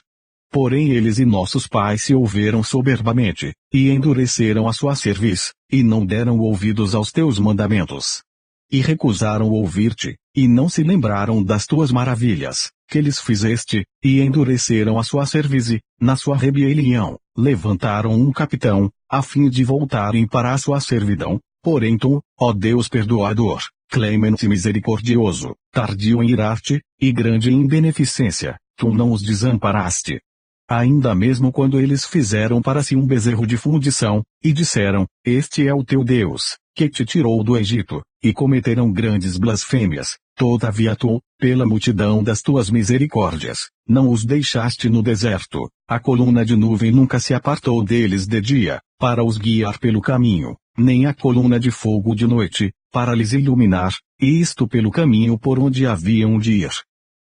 Porém eles e nossos pais se houveram soberbamente, e endureceram a sua cerviz, e não deram ouvidos aos teus mandamentos. E recusaram ouvir-te, e não se lembraram das tuas maravilhas, que lhes fizeste, e endureceram a sua cerviz e, na sua rebelião, levantaram um capitão, a fim de voltarem para a sua servidão. Porém tu, ó Deus perdoador, clemente e misericordioso, tardio em irar-te, e grande em beneficência, tu não os desamparaste. Ainda mesmo quando eles fizeram para si um bezerro de fundição, e disseram, este é o teu Deus, que te tirou do Egito, e cometeram grandes blasfêmias, todavia tu, pela multidão das tuas misericórdias, não os deixaste no deserto, a coluna de nuvem nunca se apartou deles de dia, para os guiar pelo caminho, nem a coluna de fogo de noite, para lhes iluminar, e isto pelo caminho por onde haviam de ir.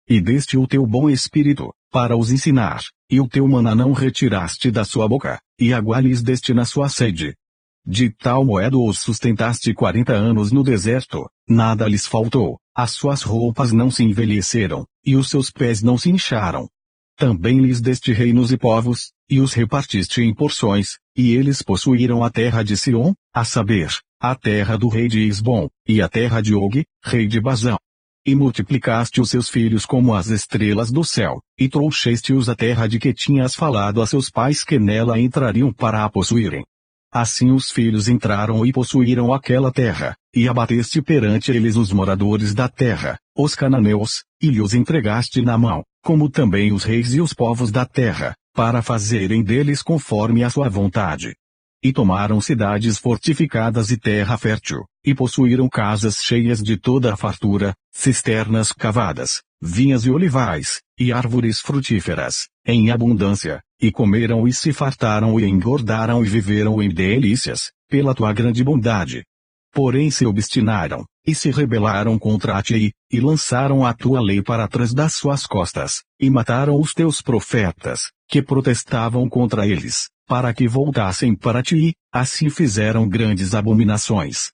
E deste o teu bom espírito, para os ensinar, e o teu maná não retiraste da sua boca, e água lhes deste na sua sede. De tal modo os sustentaste 40 anos no deserto, nada lhes faltou, as suas roupas não se envelheceram, e os seus pés não se incharam. Também lhes deste reinos e povos, e os repartiste em porções, e eles possuíram a terra de Sion, a saber, a terra do rei de Esbom, e a terra de Og, rei de Basã. E multiplicaste os seus filhos como as estrelas do céu, e trouxeste-os à terra de que tinhas falado a seus pais que nela entrariam para a possuírem. Assim os filhos entraram e possuíram aquela terra, e abateste perante eles os moradores da terra, os cananeus, e lhes entregaste na mão, como também os reis e os povos da terra, para fazerem deles conforme a sua vontade. E tomaram cidades fortificadas e terra fértil, e possuíram casas cheias de toda a fartura, cisternas cavadas, vinhas e olivais, e árvores frutíferas, em abundância, e comeram e se fartaram e engordaram e viveram em delícias, pela tua grande bondade. Porém se obstinaram, e se rebelaram contra ti, e lançaram a tua lei para trás das suas costas, e mataram os teus profetas, que protestavam contra eles, para que voltassem para ti, assim fizeram grandes abominações.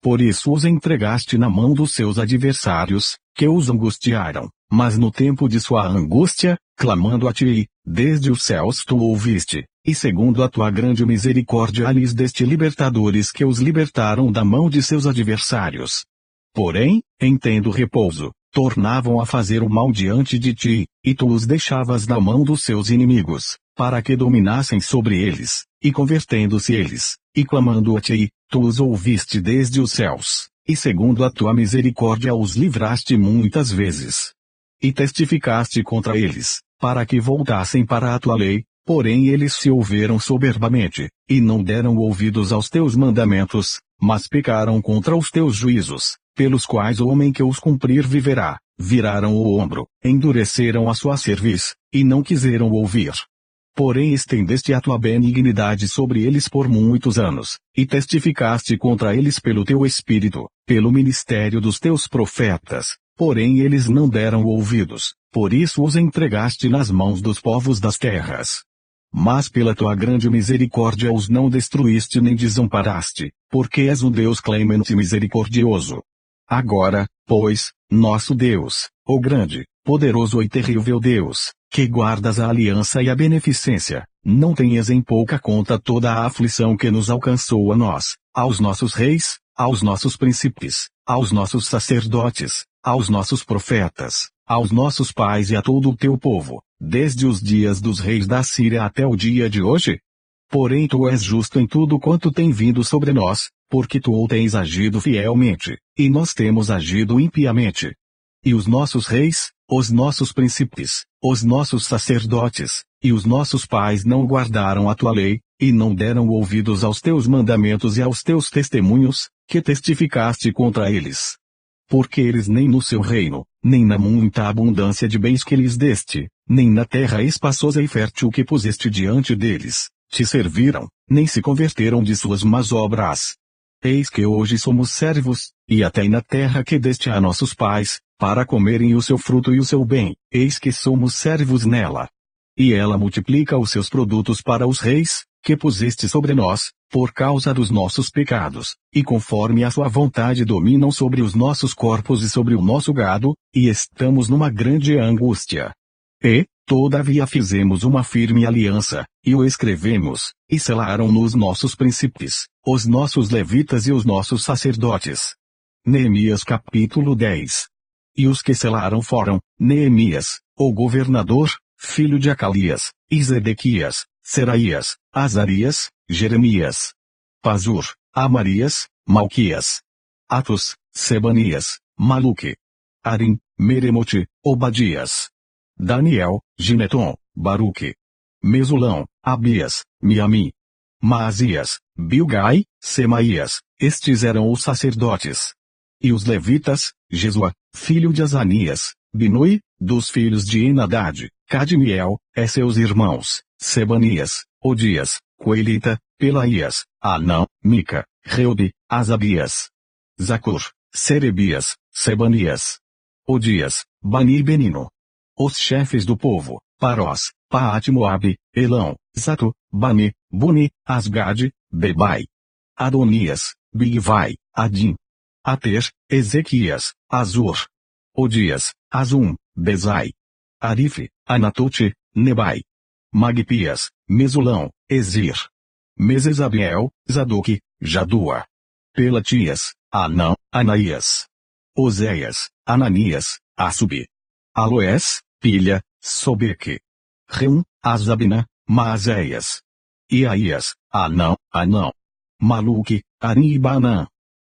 Por isso os entregaste na mão dos seus adversários, que os angustiaram, mas no tempo de sua angústia, clamando a ti, desde os céus tu ouviste, e segundo a tua grande misericórdia lhes deste libertadores que os libertaram da mão de seus adversários. Porém, em tendo repouso, tornavam a fazer o mal diante de ti, e tu os deixavas na mão dos seus inimigos, para que dominassem sobre eles, e convertendo-se eles, e clamando a ti, tu os ouviste desde os céus, e segundo a tua misericórdia os livraste muitas vezes. E testificaste contra eles, para que voltassem para a tua lei, Porém eles se ouviram soberbamente, e não deram ouvidos aos teus mandamentos, mas pecaram contra os teus juízos, pelos quais o homem que os cumprir viverá. Viraram o ombro, endureceram a sua cerviz, e não quiseram ouvir. Porém estendeste a tua benignidade sobre eles por muitos anos, e testificaste contra eles pelo teu Espírito, pelo ministério dos teus profetas. Porém eles não deram ouvidos, por isso os entregaste nas mãos dos povos das terras. Mas pela tua grande misericórdia os não destruíste nem desamparaste, porque és um Deus clemente e misericordioso. Agora, pois, nosso Deus, o grande, poderoso e terrível Deus, que guardas a aliança e a beneficência, não tenhas em pouca conta toda a aflição que nos alcançou a nós, aos nossos reis, aos nossos príncipes, aos nossos sacerdotes, aos nossos profetas, aos nossos pais e a todo o teu povo, desde os dias dos reis da Síria até o dia de hoje? Porém tu és justo em tudo quanto tem vindo sobre nós, porque tu tens agido fielmente, e nós temos agido impiamente. E os nossos reis, os nossos príncipes, os nossos sacerdotes, e os nossos pais não guardaram a tua lei, e não deram ouvidos aos teus mandamentos e aos teus testemunhos, que testificaste contra eles. Porque eles nem no seu reino, nem na muita abundância de bens que lhes deste, nem na terra espaçosa e fértil que puseste diante deles, te serviram, nem se converteram de suas más obras. Eis que hoje somos servos, e até na terra que deste a nossos pais, para comerem o seu fruto e o seu bem, eis que somos servos nela. E ela multiplica os seus produtos para os reis, que puseste sobre nós, por causa dos nossos pecados, e conforme a sua vontade dominam sobre os nossos corpos e sobre o nosso gado, e estamos numa grande angústia. E, todavia fizemos uma firme aliança, e o escrevemos, e selaram-nos nossos príncipes, os nossos levitas e os nossos sacerdotes. Neemias capítulo 10. E os que selaram foram, Neemias, o governador, filho de Acalias, e Zedequias, Seraías, Azarias, Jeremias, Pazur, Amarias, Malquias, Atos, Sebanias, Maluque, Arim, Meremote, Obadias, Daniel, Gineton, Baruque, Mesulão, Abias, Miami, Maasias, Bilgai, Semaías, estes eram os sacerdotes. E os levitas, Jesua, filho de Azanias, Binui, dos filhos de Enadad, Cadmiel, seus irmãos, Sebanias, Odias, Coelita, Pelaías, Anão, Mica, Reubi, Asabias, Zacur, Serebias, Sebanias, Odias, Bani e Benino. Os chefes do povo, Parós, Paat-Moabe, Elão, Zato, Bani, Buni, Asgade, Bebai, Adonias, Bigvai, Adim, Ater, Ezequias, Azur, Odias, Azum, Bezai, Arife, Anatote, Nebai, Magpias, Mesulão, Ezir, Mesezabiel, Zadoque, Jadua, Pelatias, Anão, Anaías, Oséias, Ananias, Assubi, Aloés, Pilha, Sobeque, Reum, Azabina, Maazéias, Iaías, Anão, Maluque, Arim e Banã.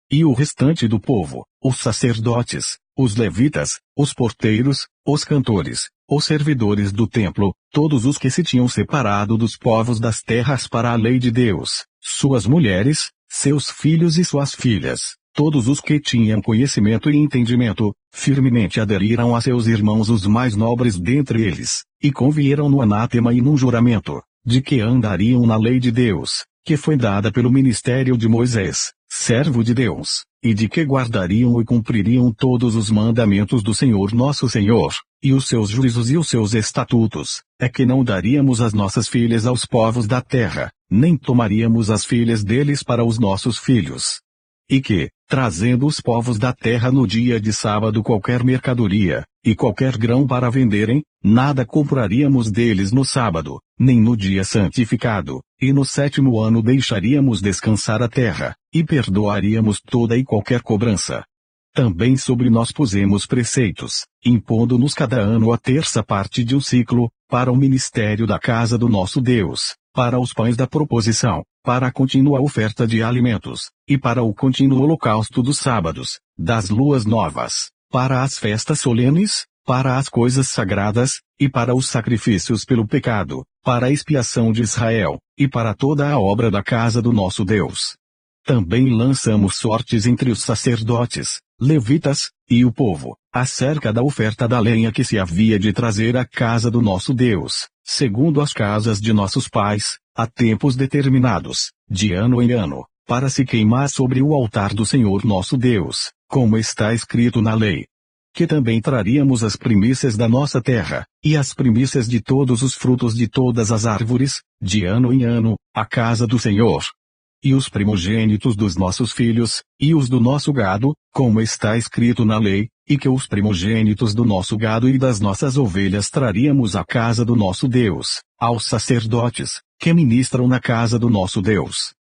E o restante do povo, os sacerdotes, os levitas, os porteiros, os cantores, os servidores do templo, todos os que se tinham separado dos povos das terras para a lei de Deus, suas mulheres, seus filhos e suas filhas, todos os que tinham conhecimento e entendimento, firmemente aderiram a seus irmãos os mais nobres dentre eles, e convieram no anátema e num juramento, de que andariam na lei de Deus, que foi dada pelo ministério de Moisés, servo de Deus, e de que guardariam e cumpririam todos os mandamentos do Senhor nosso Senhor, e os seus juízos e os seus estatutos, é que não daríamos as nossas filhas aos povos da terra, nem tomaríamos as filhas deles para os nossos filhos. E que, trazendo os povos da terra no dia de sábado qualquer mercadoria, e qualquer grão para venderem, nada compraríamos deles no sábado, nem no dia santificado, e no 7º ano deixaríamos descansar a terra, e perdoaríamos toda e qualquer cobrança. Também sobre nós pusemos preceitos, impondo-nos cada ano a 1/3 parte de um ciclo, para o ministério da casa do nosso Deus, para os pães da proposição, para a contínua oferta de alimentos, e para o contínuo holocausto dos sábados, das luas novas, para as festas solenes, para as coisas sagradas, e para os sacrifícios pelo pecado, para a expiação de Israel, e para toda a obra da casa do nosso Deus. Também lançamos sortes entre os sacerdotes, levitas, e o povo, acerca da oferta da lenha que se havia de trazer à casa do nosso Deus, segundo as casas de nossos pais, a tempos determinados, de ano em ano, para se queimar sobre o altar do Senhor nosso Deus, como está escrito na lei. Que também traríamos as primícias da nossa terra, e as primícias de todos os frutos de todas as árvores, de ano em ano, à casa do Senhor. E os primogênitos dos nossos filhos, e os do nosso gado, como está escrito na lei, e que os primogênitos do nosso gado e das nossas ovelhas traríamos à casa do nosso Deus, aos sacerdotes, que ministram na casa do nosso Deus.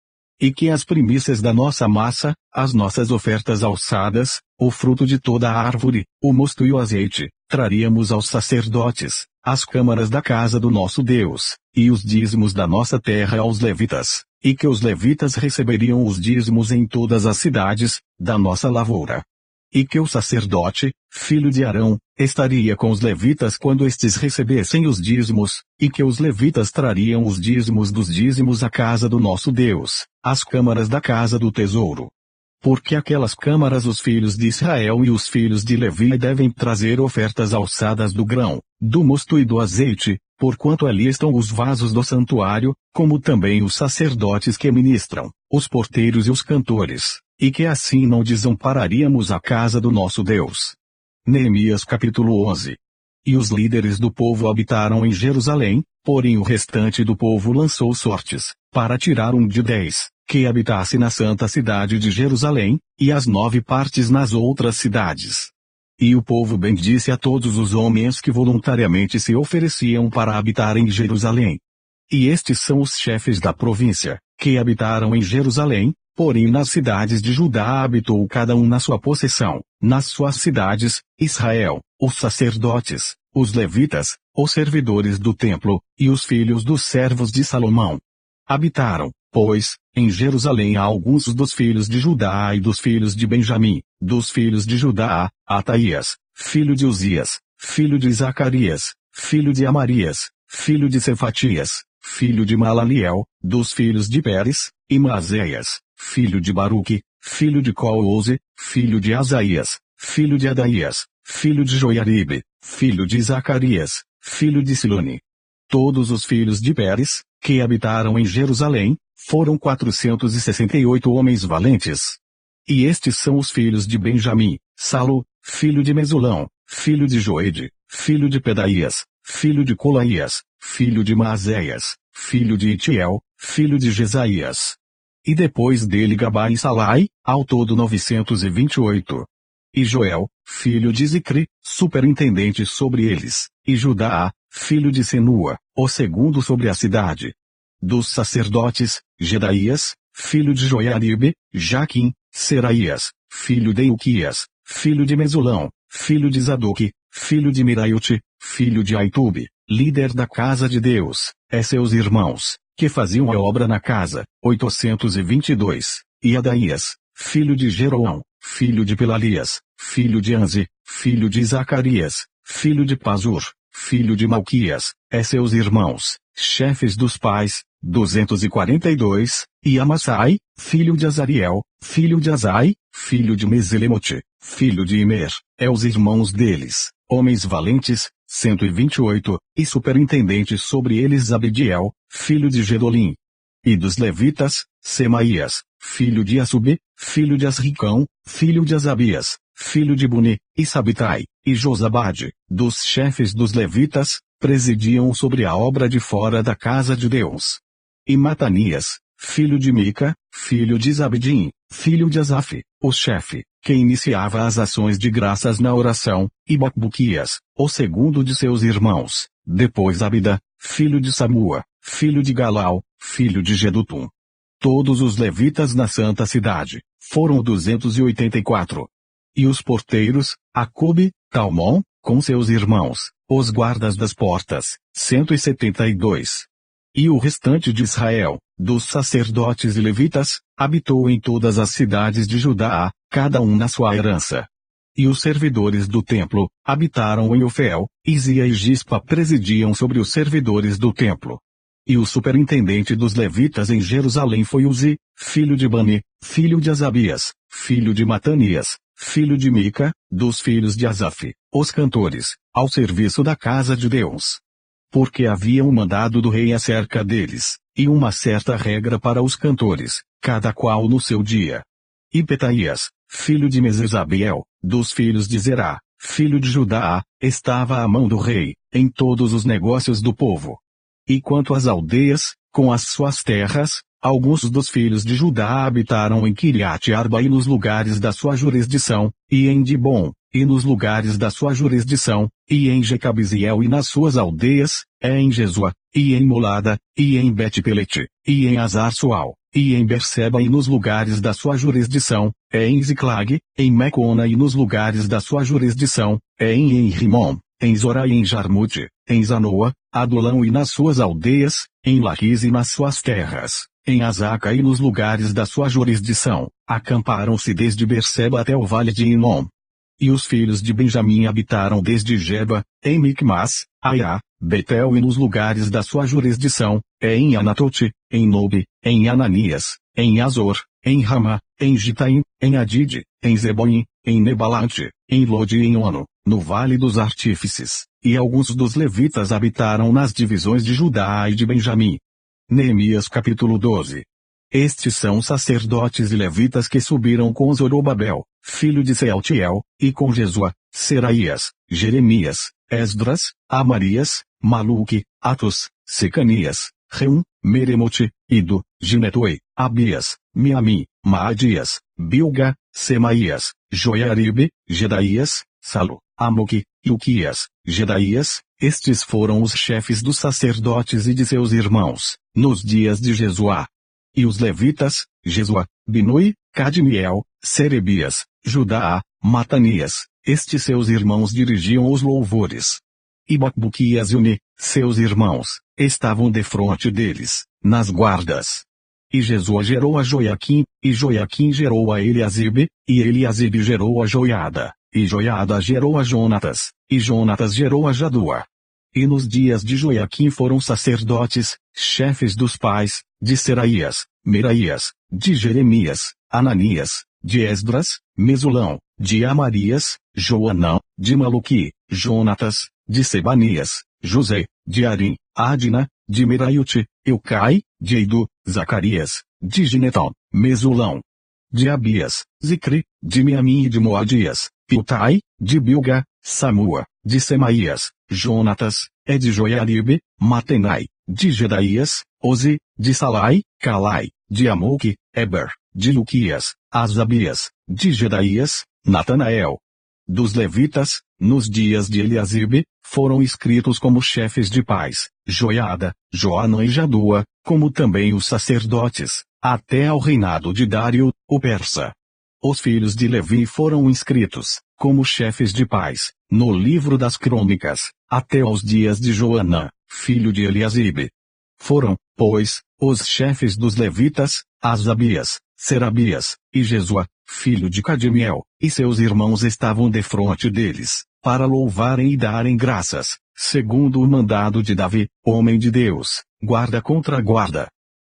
E que as primícias da nossa massa, as nossas ofertas alçadas, o fruto de toda a árvore, o mosto e o azeite, traríamos aos sacerdotes, às câmaras da casa do nosso Deus, e os dízimos da nossa terra aos levitas, e que os levitas receberiam os dízimos em todas as cidades, da nossa lavoura. E que o sacerdote, filho de Arão, estaria com os levitas quando estes recebessem os dízimos, e que os levitas trariam os dízimos dos dízimos à casa do nosso Deus, às câmaras da casa do tesouro. Porque aquelas câmaras os filhos de Israel e os filhos de Levi devem trazer ofertas alçadas do grão, do mosto e do azeite, porquanto ali estão os vasos do santuário, como também os sacerdotes que ministram, os porteiros e os cantores, e que assim não desampararíamos a casa do nosso Deus. Neemias capítulo 11. E os líderes do povo habitaram em Jerusalém, porém o restante do povo lançou sortes, para tirar um de 10, que habitasse na santa cidade de Jerusalém, e as 9 partes nas outras cidades. E o povo bendisse a todos os homens que voluntariamente se ofereciam para habitar em Jerusalém. E estes são os chefes da província, que habitaram em Jerusalém, porém nas cidades de Judá habitou cada um na sua possessão, nas suas cidades, Israel, os sacerdotes, os levitas, os servidores do templo, e os filhos dos servos de Salomão. Habitaram, pois, em Jerusalém alguns dos filhos de Judá e dos filhos de Benjamim, dos filhos de Judá, Ataías, filho de Uzias, filho de Zacarias, filho de Amarias, filho de Cefatias, filho de Malaliel, dos filhos de Pérez, e Maazéias, filho de Baruque, filho de Coose, filho de Asaías, filho de Adaías, filho de Joiaribe, filho de Zacarias, filho de Silone. Todos os filhos de Pérez, que habitaram em Jerusalém, foram 468 homens valentes. E estes são os filhos de Benjamim: Salu, filho de Mesulão, filho de Joede, filho de Pedaías, filho de Colaías, filho de Maazéias, filho de Itiel, filho de Jesaías. E depois dele Gabá e Salai, ao todo 928. E Joel, filho de Zicri, superintendente sobre eles, e Judá, filho de Senua, o segundo sobre a cidade. Dos sacerdotes, Gedaías, filho de Joiaribe, Jaquim, Seraías, filho de Ilquias, filho de Mesulão, filho de Zadoque, filho de Miraiute, filho de Aitube, líder da casa de Deus, seus irmãos, que faziam a obra na casa, 822, e Adaías, filho de Jeroão, filho de Pelalias, filho de Anzi, filho de Zacarias, filho de Pazur, filho de Malquias, seus irmãos, chefes dos pais, 242, e Amassai, filho de Azariel, filho de Azai, filho de Meselemote, filho de Imer, os irmãos deles, homens valentes, 128, e superintendentes sobre eles Abdiel, filho de Gedolim. E dos levitas, Semaías, filho de Assube, filho de Asricão, filho de Asabias, filho de Buni, e Sabitai, e Josabade, dos chefes dos levitas, presidiam sobre a obra de fora da casa de Deus. E Matanias, filho de Mica, filho de Zabidim, filho de Asaf, o chefe, que iniciava as ações de graças na oração, e Bacbuquias, o segundo de seus irmãos, depois Abida, filho de Samua, filho de Galal, filho de Gedutum. Todos os levitas na santa cidade, foram 284. E os porteiros, Acube, Talmon, com seus irmãos, os guardas das portas, 172. E o restante de Israel, dos sacerdotes e levitas, habitou em todas as cidades de Judá, cada um na sua herança. E os servidores do templo, habitaram em Ofel, Izia e Gispa presidiam sobre os servidores do templo. e o superintendente dos levitas em Jerusalém foi Uzi, filho de Bani, filho de Asabias, filho de Matanias, filho de Mica, dos filhos de Asaf, os cantores, ao serviço da casa de Deus. Porque havia um mandado do rei acerca deles, e uma certa regra para os cantores, cada qual no seu dia. E Petaías, filho de Mesezabiel, dos filhos de Zerá, filho de Judá, estava à mão do rei, em todos os negócios do povo. E quanto às aldeias, com as suas terras, alguns dos filhos de Judá habitaram em Kiriat Arba e nos lugares da sua jurisdição, e em Dibon, e nos lugares da sua jurisdição, e em Jecabiziel e nas suas aldeias, em Jesua, e em Molada, e em Bet-Pelete, e em Azar-Sual, e em Berseba e nos lugares da sua jurisdição, em Ziclag, em Mecona e nos lugares da sua jurisdição, em Rimon, em Zorá e em Jarmute, em Zanoa, Adulão e nas suas aldeias, em Laquis e nas suas terras, em Azaca e nos lugares da sua jurisdição, acamparam-se desde Berseba até o vale de Inom. E os filhos de Benjamim habitaram desde Geba, em Micmas, Aiá, Betel e nos lugares da sua jurisdição, em Anatote, em Nobe, em Ananias, em Azor, em Ramá, em Gitaim, em Adide, em Zeboim, em Nebalate, em Lode e em Ono, no Vale dos Artífices, e alguns dos levitas habitaram nas divisões de Judá e de Benjamim. Neemias capítulo 12. Estes são sacerdotes e levitas que subiram com Zorobabel, filho de Sealtiel, e com Jesua, Seraías, Jeremias, Esdras, Amarias, Maluque, Atos, Secanias, Reum, Meremote, Ido, Ginetoi, Abias, Miami, Maadias, Bilga, Semaías, Joiaribe, Gedaías, Salu, Amoque, Ilquias, Gedaías. Estes foram os chefes dos sacerdotes e de seus irmãos, nos dias de Jesuá. E os levitas, Jesua, Binui, Cadmiel, Serebias, Judá, Matanias, estes seus irmãos dirigiam os louvores. E Bacbuquias e Uni, seus irmãos, estavam defronte deles, nas guardas. E Jesua gerou a Joiaquim, e Joiaquim gerou a Eliasibe, e Eliasibe gerou a Joiada, e Joiada gerou a Jonatas, e Jonatas gerou a Jadua. E nos dias de Joiaquim foram sacerdotes, chefes dos pais, de Seraías, Meraías, de Jeremias, Ananias, de Esdras, Mesulão, de Amarias, Joanã, de Maluqui, Jonatas, de Sebanias, José, de Arim, Adina, de Meraiute, Eucai, de Ido, Zacarias, de Gineton, Mesulão, de Abias, Zicri, de Miamim e de Moadias, Piltai, de Bilga, Samua, de Semaías, Jonatas, de Joiaribe, Matenai, de Gedaías, Ozi, de Salai, Calai, de Amoque, Eber, de Luquias, Asabias, de Gedaías, Natanael. Dos levitas, nos dias de Eliasibe, foram escritos como chefes de pais, Joiada, Joanã e Jadua, como também os sacerdotes, até ao reinado de Dário, o persa. Os filhos de Levi foram inscritos, como chefes de pais, no livro das crônicas, até aos dias de Joanã, filho de Eliasibe. Foram, pois, os chefes dos levitas, Asabias, Serabias, e Jesua, filho de Cadmiel, e seus irmãos estavam defronte deles, para louvarem e darem graças, segundo o mandado de Davi, homem de Deus, guarda contra guarda.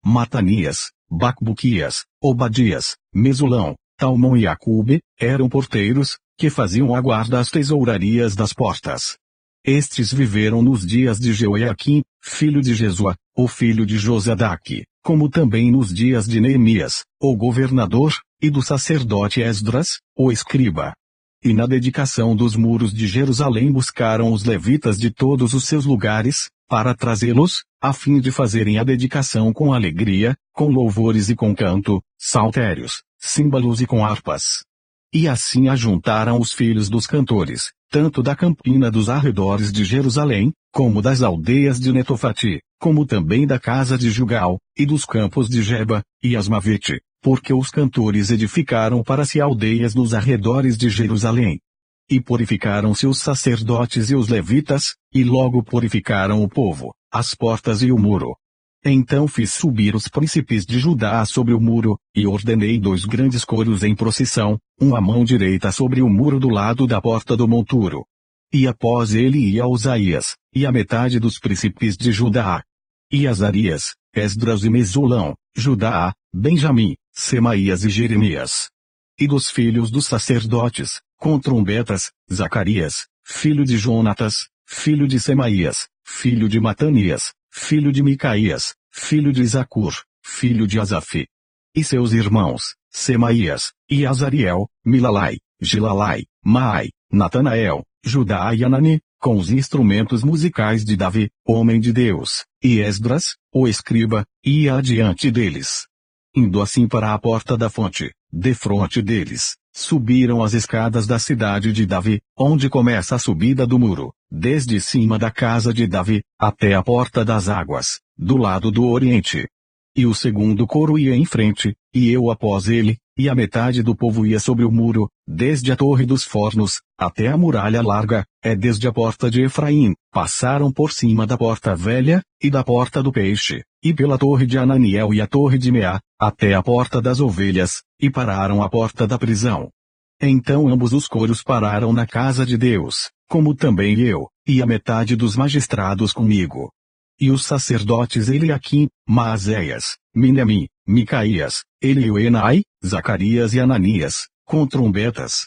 Matanias, Bacbuquias, Obadias, Mesulão, Talmon e Acube, eram porteiros, que faziam a guarda às tesourarias das portas. Estes viveram nos dias de Joiaquim, filho de Jesua, o filho de Josadaque, como também nos dias de Neemias, o governador, e do sacerdote Esdras, o escriba. E na dedicação dos muros de Jerusalém buscaram os levitas de todos os seus lugares, para trazê-los, a fim de fazerem a dedicação com alegria, com louvores e com canto, saltérios, símbolos e com harpas. E assim ajuntaram os filhos dos cantores, tanto da campina dos arredores de Jerusalém, como das aldeias de Netofati, como também da casa de Jugal, e dos campos de Geba, e Asmavete, porque os cantores edificaram para si aldeias nos arredores de Jerusalém. E purificaram-se os sacerdotes e os levitas, e logo purificaram o povo, as portas e o muro. Então fiz subir os príncipes de Judá sobre o muro, e ordenei 2 grandes coros em procissão, um à mão direita sobre o muro do lado da porta do monturo. E após ele ia Usaías, e a metade dos príncipes de Judá. e Azarias, Esdras e Mesulão, Judá, Benjamim, Semaías e Jeremias. E dos filhos dos sacerdotes, com trombetas, Zacarias, filho de Jonatas, filho de Semaías, filho de Matanias, filho de Micaías, filho de Zacur, filho de Asaf. E seus irmãos, Semaías, e Azariel, Milalai, Gilalai, Maai, Natanael, Judá e Anani, com os instrumentos musicais de Davi, homem de Deus, e Esdras, o escriba, ia adiante deles. Indo assim para a porta da fonte, defronte deles, subiram as escadas da cidade de Davi, onde começa a subida do muro, desde cima da casa de Davi, até a porta das águas, do lado do oriente. E o segundo coro ia em frente, e eu após ele, e a metade do povo ia sobre o muro, desde a torre dos fornos, até a muralha larga, desde a porta de Efraim, passaram por cima da porta velha, e da porta do peixe, e pela torre de Ananiel e a torre de Meá, até a porta das ovelhas, e pararam à porta da prisão. Então ambos os coros pararam na casa de Deus, como também eu, e a metade dos magistrados comigo. E os sacerdotes Eliaquim, Maazéias, Minemi, Micaías, Elioenai, Zacarias e Ananias, com trombetas.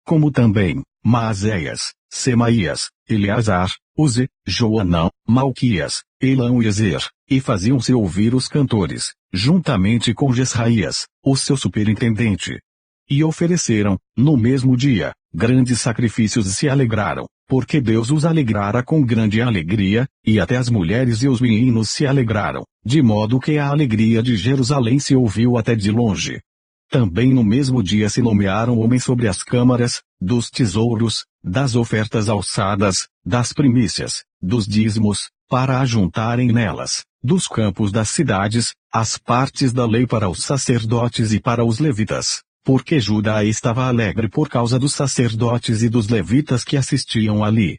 Como também, Maazéias, Semaías, Eleazar, Uze, Joanã, Malquias, Elão e Ezer, e faziam-se ouvir os cantores, juntamente com Jesraías, o seu superintendente. E ofereceram, no mesmo dia, grandes sacrifícios e se alegraram, porque Deus os alegrara com grande alegria, e até as mulheres e os meninos se alegraram, de modo que a alegria de Jerusalém se ouviu até de longe. Também no mesmo dia se nomearam homens sobre as câmaras, dos tesouros, das ofertas alçadas, das primícias, dos dízimos, para ajuntarem nelas, dos campos das cidades, as partes da lei para os sacerdotes e para os levitas. Porque Judá estava alegre por causa dos sacerdotes e dos levitas que assistiam ali.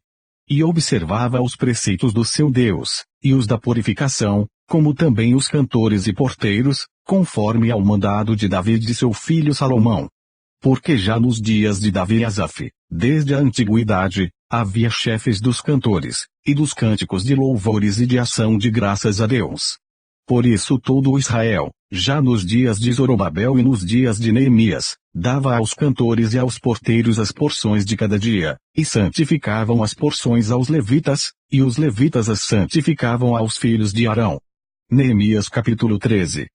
E observava os preceitos do seu Deus, e os da purificação, como também os cantores e porteiros, conforme ao mandado de Davi de seu filho Salomão. Porque já nos dias de Davi e Asaf, desde a antiguidade, havia chefes dos cantores, e dos cânticos de louvores e de ação de graças a Deus. Por isso todo o Israel, já nos dias de Zorobabel e nos dias de Neemias, dava aos cantores e aos porteiros as porções de cada dia, e santificavam as porções aos levitas, e os levitas as santificavam aos filhos de Arão. Neemias capítulo 13.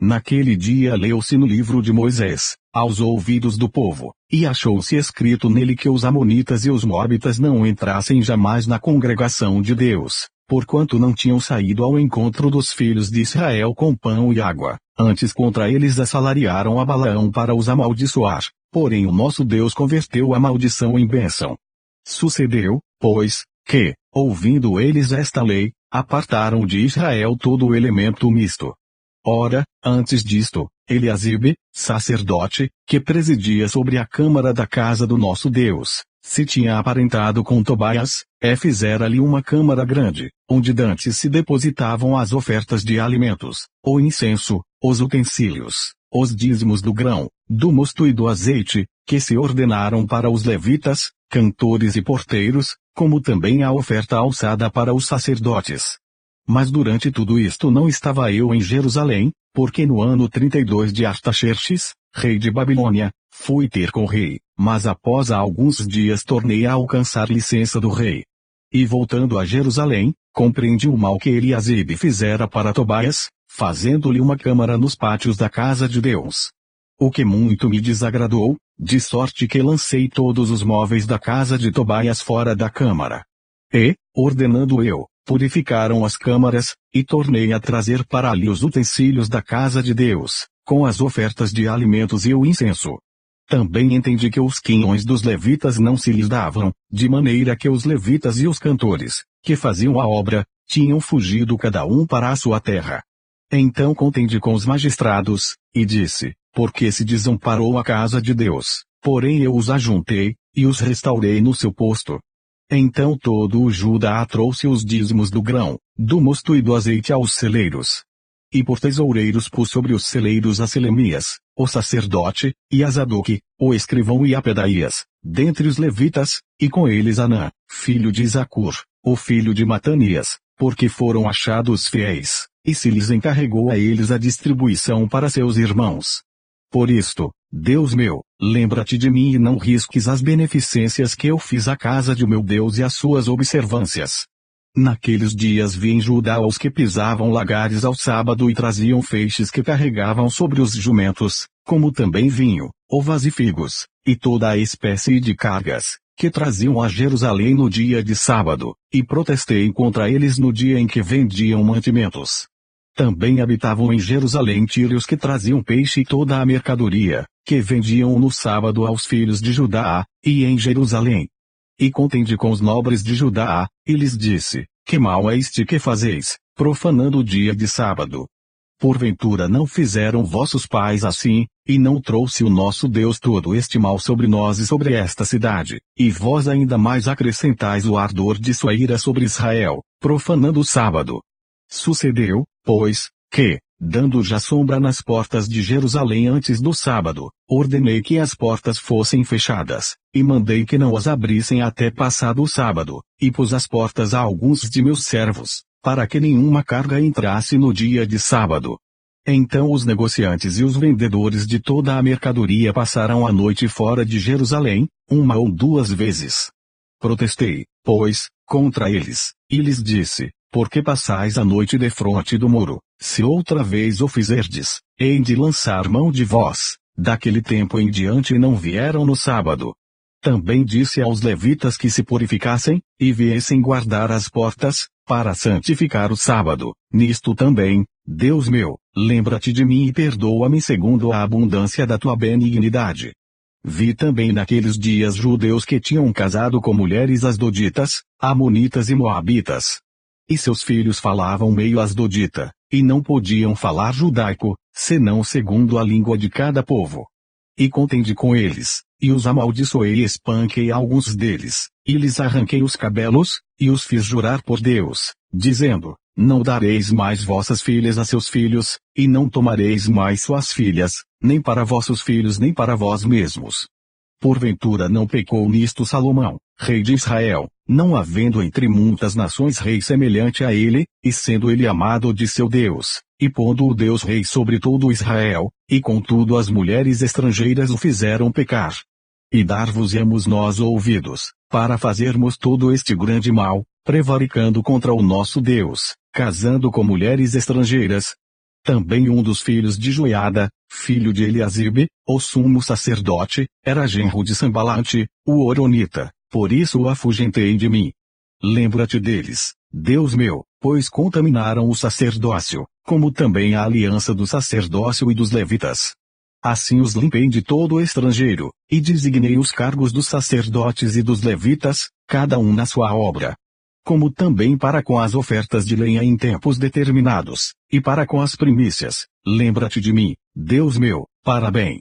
Naquele dia leu-se no livro de Moisés, aos ouvidos do povo, e achou-se escrito nele que os amonitas e os moabitas não entrassem jamais na congregação de Deus, porquanto não tinham saído ao encontro dos filhos de Israel com pão e água, antes contra eles assalariaram a Balaão para os amaldiçoar, porém o nosso Deus converteu a maldição em bênção. Sucedeu, pois, que, ouvindo eles esta lei, apartaram de Israel todo o elemento misto. Ora, antes disto, Eliasibe, sacerdote, que presidia sobre a câmara da casa do nosso Deus, se tinha aparentado com Tobias, fizera-lhe uma câmara grande, onde dantes se depositavam as ofertas de alimentos, o incenso, os utensílios, os dízimos do grão, do mosto e do azeite, que se ordenaram para os levitas, cantores e porteiros, como também a oferta alçada para os sacerdotes. Mas durante tudo isto não estava eu em Jerusalém, porque no ano 32 de Artaxerxes, rei de Babilônia, fui ter com o rei, mas após alguns dias tornei a alcançar licença do rei. E voltando a Jerusalém, compreendi o mal que Eliasibe fizera para Tobias, fazendo-lhe uma câmara nos pátios da casa de Deus. O que muito me desagradou, de sorte que lancei todos os móveis da casa de Tobias fora da câmara. E, ordenando eu, purificaram as câmaras, e tornei a trazer para ali os utensílios da casa de Deus, com as ofertas de alimentos e o incenso. Também entendi que os quinhões dos levitas não se lhes davam, de maneira que os levitas e os cantores, que faziam a obra, tinham fugido cada um para a sua terra. Então contendi com os magistrados, e disse, porque se desamparou a casa de Deus, porém eu os ajuntei, e os restaurei no seu posto. Então todo o Judá trouxe os dízimos do grão, do mosto e do azeite aos celeiros. E por tesoureiros pus sobre os celeiros a Selemias, o sacerdote, e a Zadoque, o escrivão e a Pedaías, dentre os levitas, e com eles Anã, filho de Zacur, o filho de Matanias, porque foram achados fiéis, e se lhes encarregou a eles a distribuição para seus irmãos. Por isto, Deus meu, lembra-te de mim e não risques as beneficências que eu fiz à casa de meu Deus e as suas observâncias. Naqueles dias vi em Judá os que pisavam lagares ao sábado e traziam feixes que carregavam sobre os jumentos, como também vinho, uvas e figos, e toda a espécie de cargas, que traziam a Jerusalém no dia de sábado, e protestei contra eles no dia em que vendiam mantimentos. Também habitavam em Jerusalém tírios que traziam peixe e toda a mercadoria, que vendiam no sábado aos filhos de Judá, e em Jerusalém. E contendi com os nobres de Judá, e lhes disse, que mal é este que fazeis, profanando o dia de sábado? Porventura não fizeram vossos pais assim, e não trouxe o nosso Deus todo este mal sobre nós e sobre esta cidade, e vós ainda mais acrescentais o ardor de sua ira sobre Israel, profanando o sábado. Sucedeu, pois, que, dando já sombra nas portas de Jerusalém antes do sábado, ordenei que as portas fossem fechadas, e mandei que não as abrissem até passado o sábado, e pus as portas a alguns de meus servos, para que nenhuma carga entrasse no dia de sábado. Então os negociantes e os vendedores de toda a mercadoria passaram a noite fora de Jerusalém, uma ou duas vezes. Protestei, pois, contra eles, e lhes disse, por que passais a noite defronte do muro? Se outra vez o fizerdes, hei de lançar mão de vós. Daquele tempo em diante não vieram no sábado. Também disse aos levitas que se purificassem, e viessem guardar as portas, para santificar o sábado. Nisto também, Deus meu, lembra-te de mim e perdoa-me segundo a abundância da tua benignidade. Vi também naqueles dias judeus que tinham casado com mulheres asdoditas, amonitas e moabitas. E seus filhos falavam meio asdodita, e não podiam falar judaico, senão segundo a língua de cada povo. E contendi com eles, e os amaldiçoei e espanquei alguns deles, e lhes arranquei os cabelos, e os fiz jurar por Deus, dizendo, não dareis mais vossas filhas a seus filhos, e não tomareis mais suas filhas, nem para vossos filhos nem para vós mesmos. Porventura não pecou nisto Salomão, rei de Israel, não havendo entre muitas nações rei semelhante a ele, e sendo ele amado de seu Deus, e pondo o Deus rei sobre todo Israel, e contudo as mulheres estrangeiras o fizeram pecar. E dar-vos-emos nós ouvidos, para fazermos todo este grande mal, prevaricando contra o nosso Deus, casando com mulheres estrangeiras. Também um dos filhos de Joiada, filho de Eliasibe, o sumo sacerdote, era genro de Sambalate, o Horonita, por isso o afugentei de mim. Lembra-te deles, Deus meu, pois contaminaram o sacerdócio, como também a aliança do sacerdócio e dos levitas. Assim os limpei de todo estrangeiro, e designei os cargos dos sacerdotes e dos levitas, cada um na sua obra. Como também para com as ofertas de lenha em tempos determinados, e para com as primícias, lembra-te de mim, Deus meu, para bem.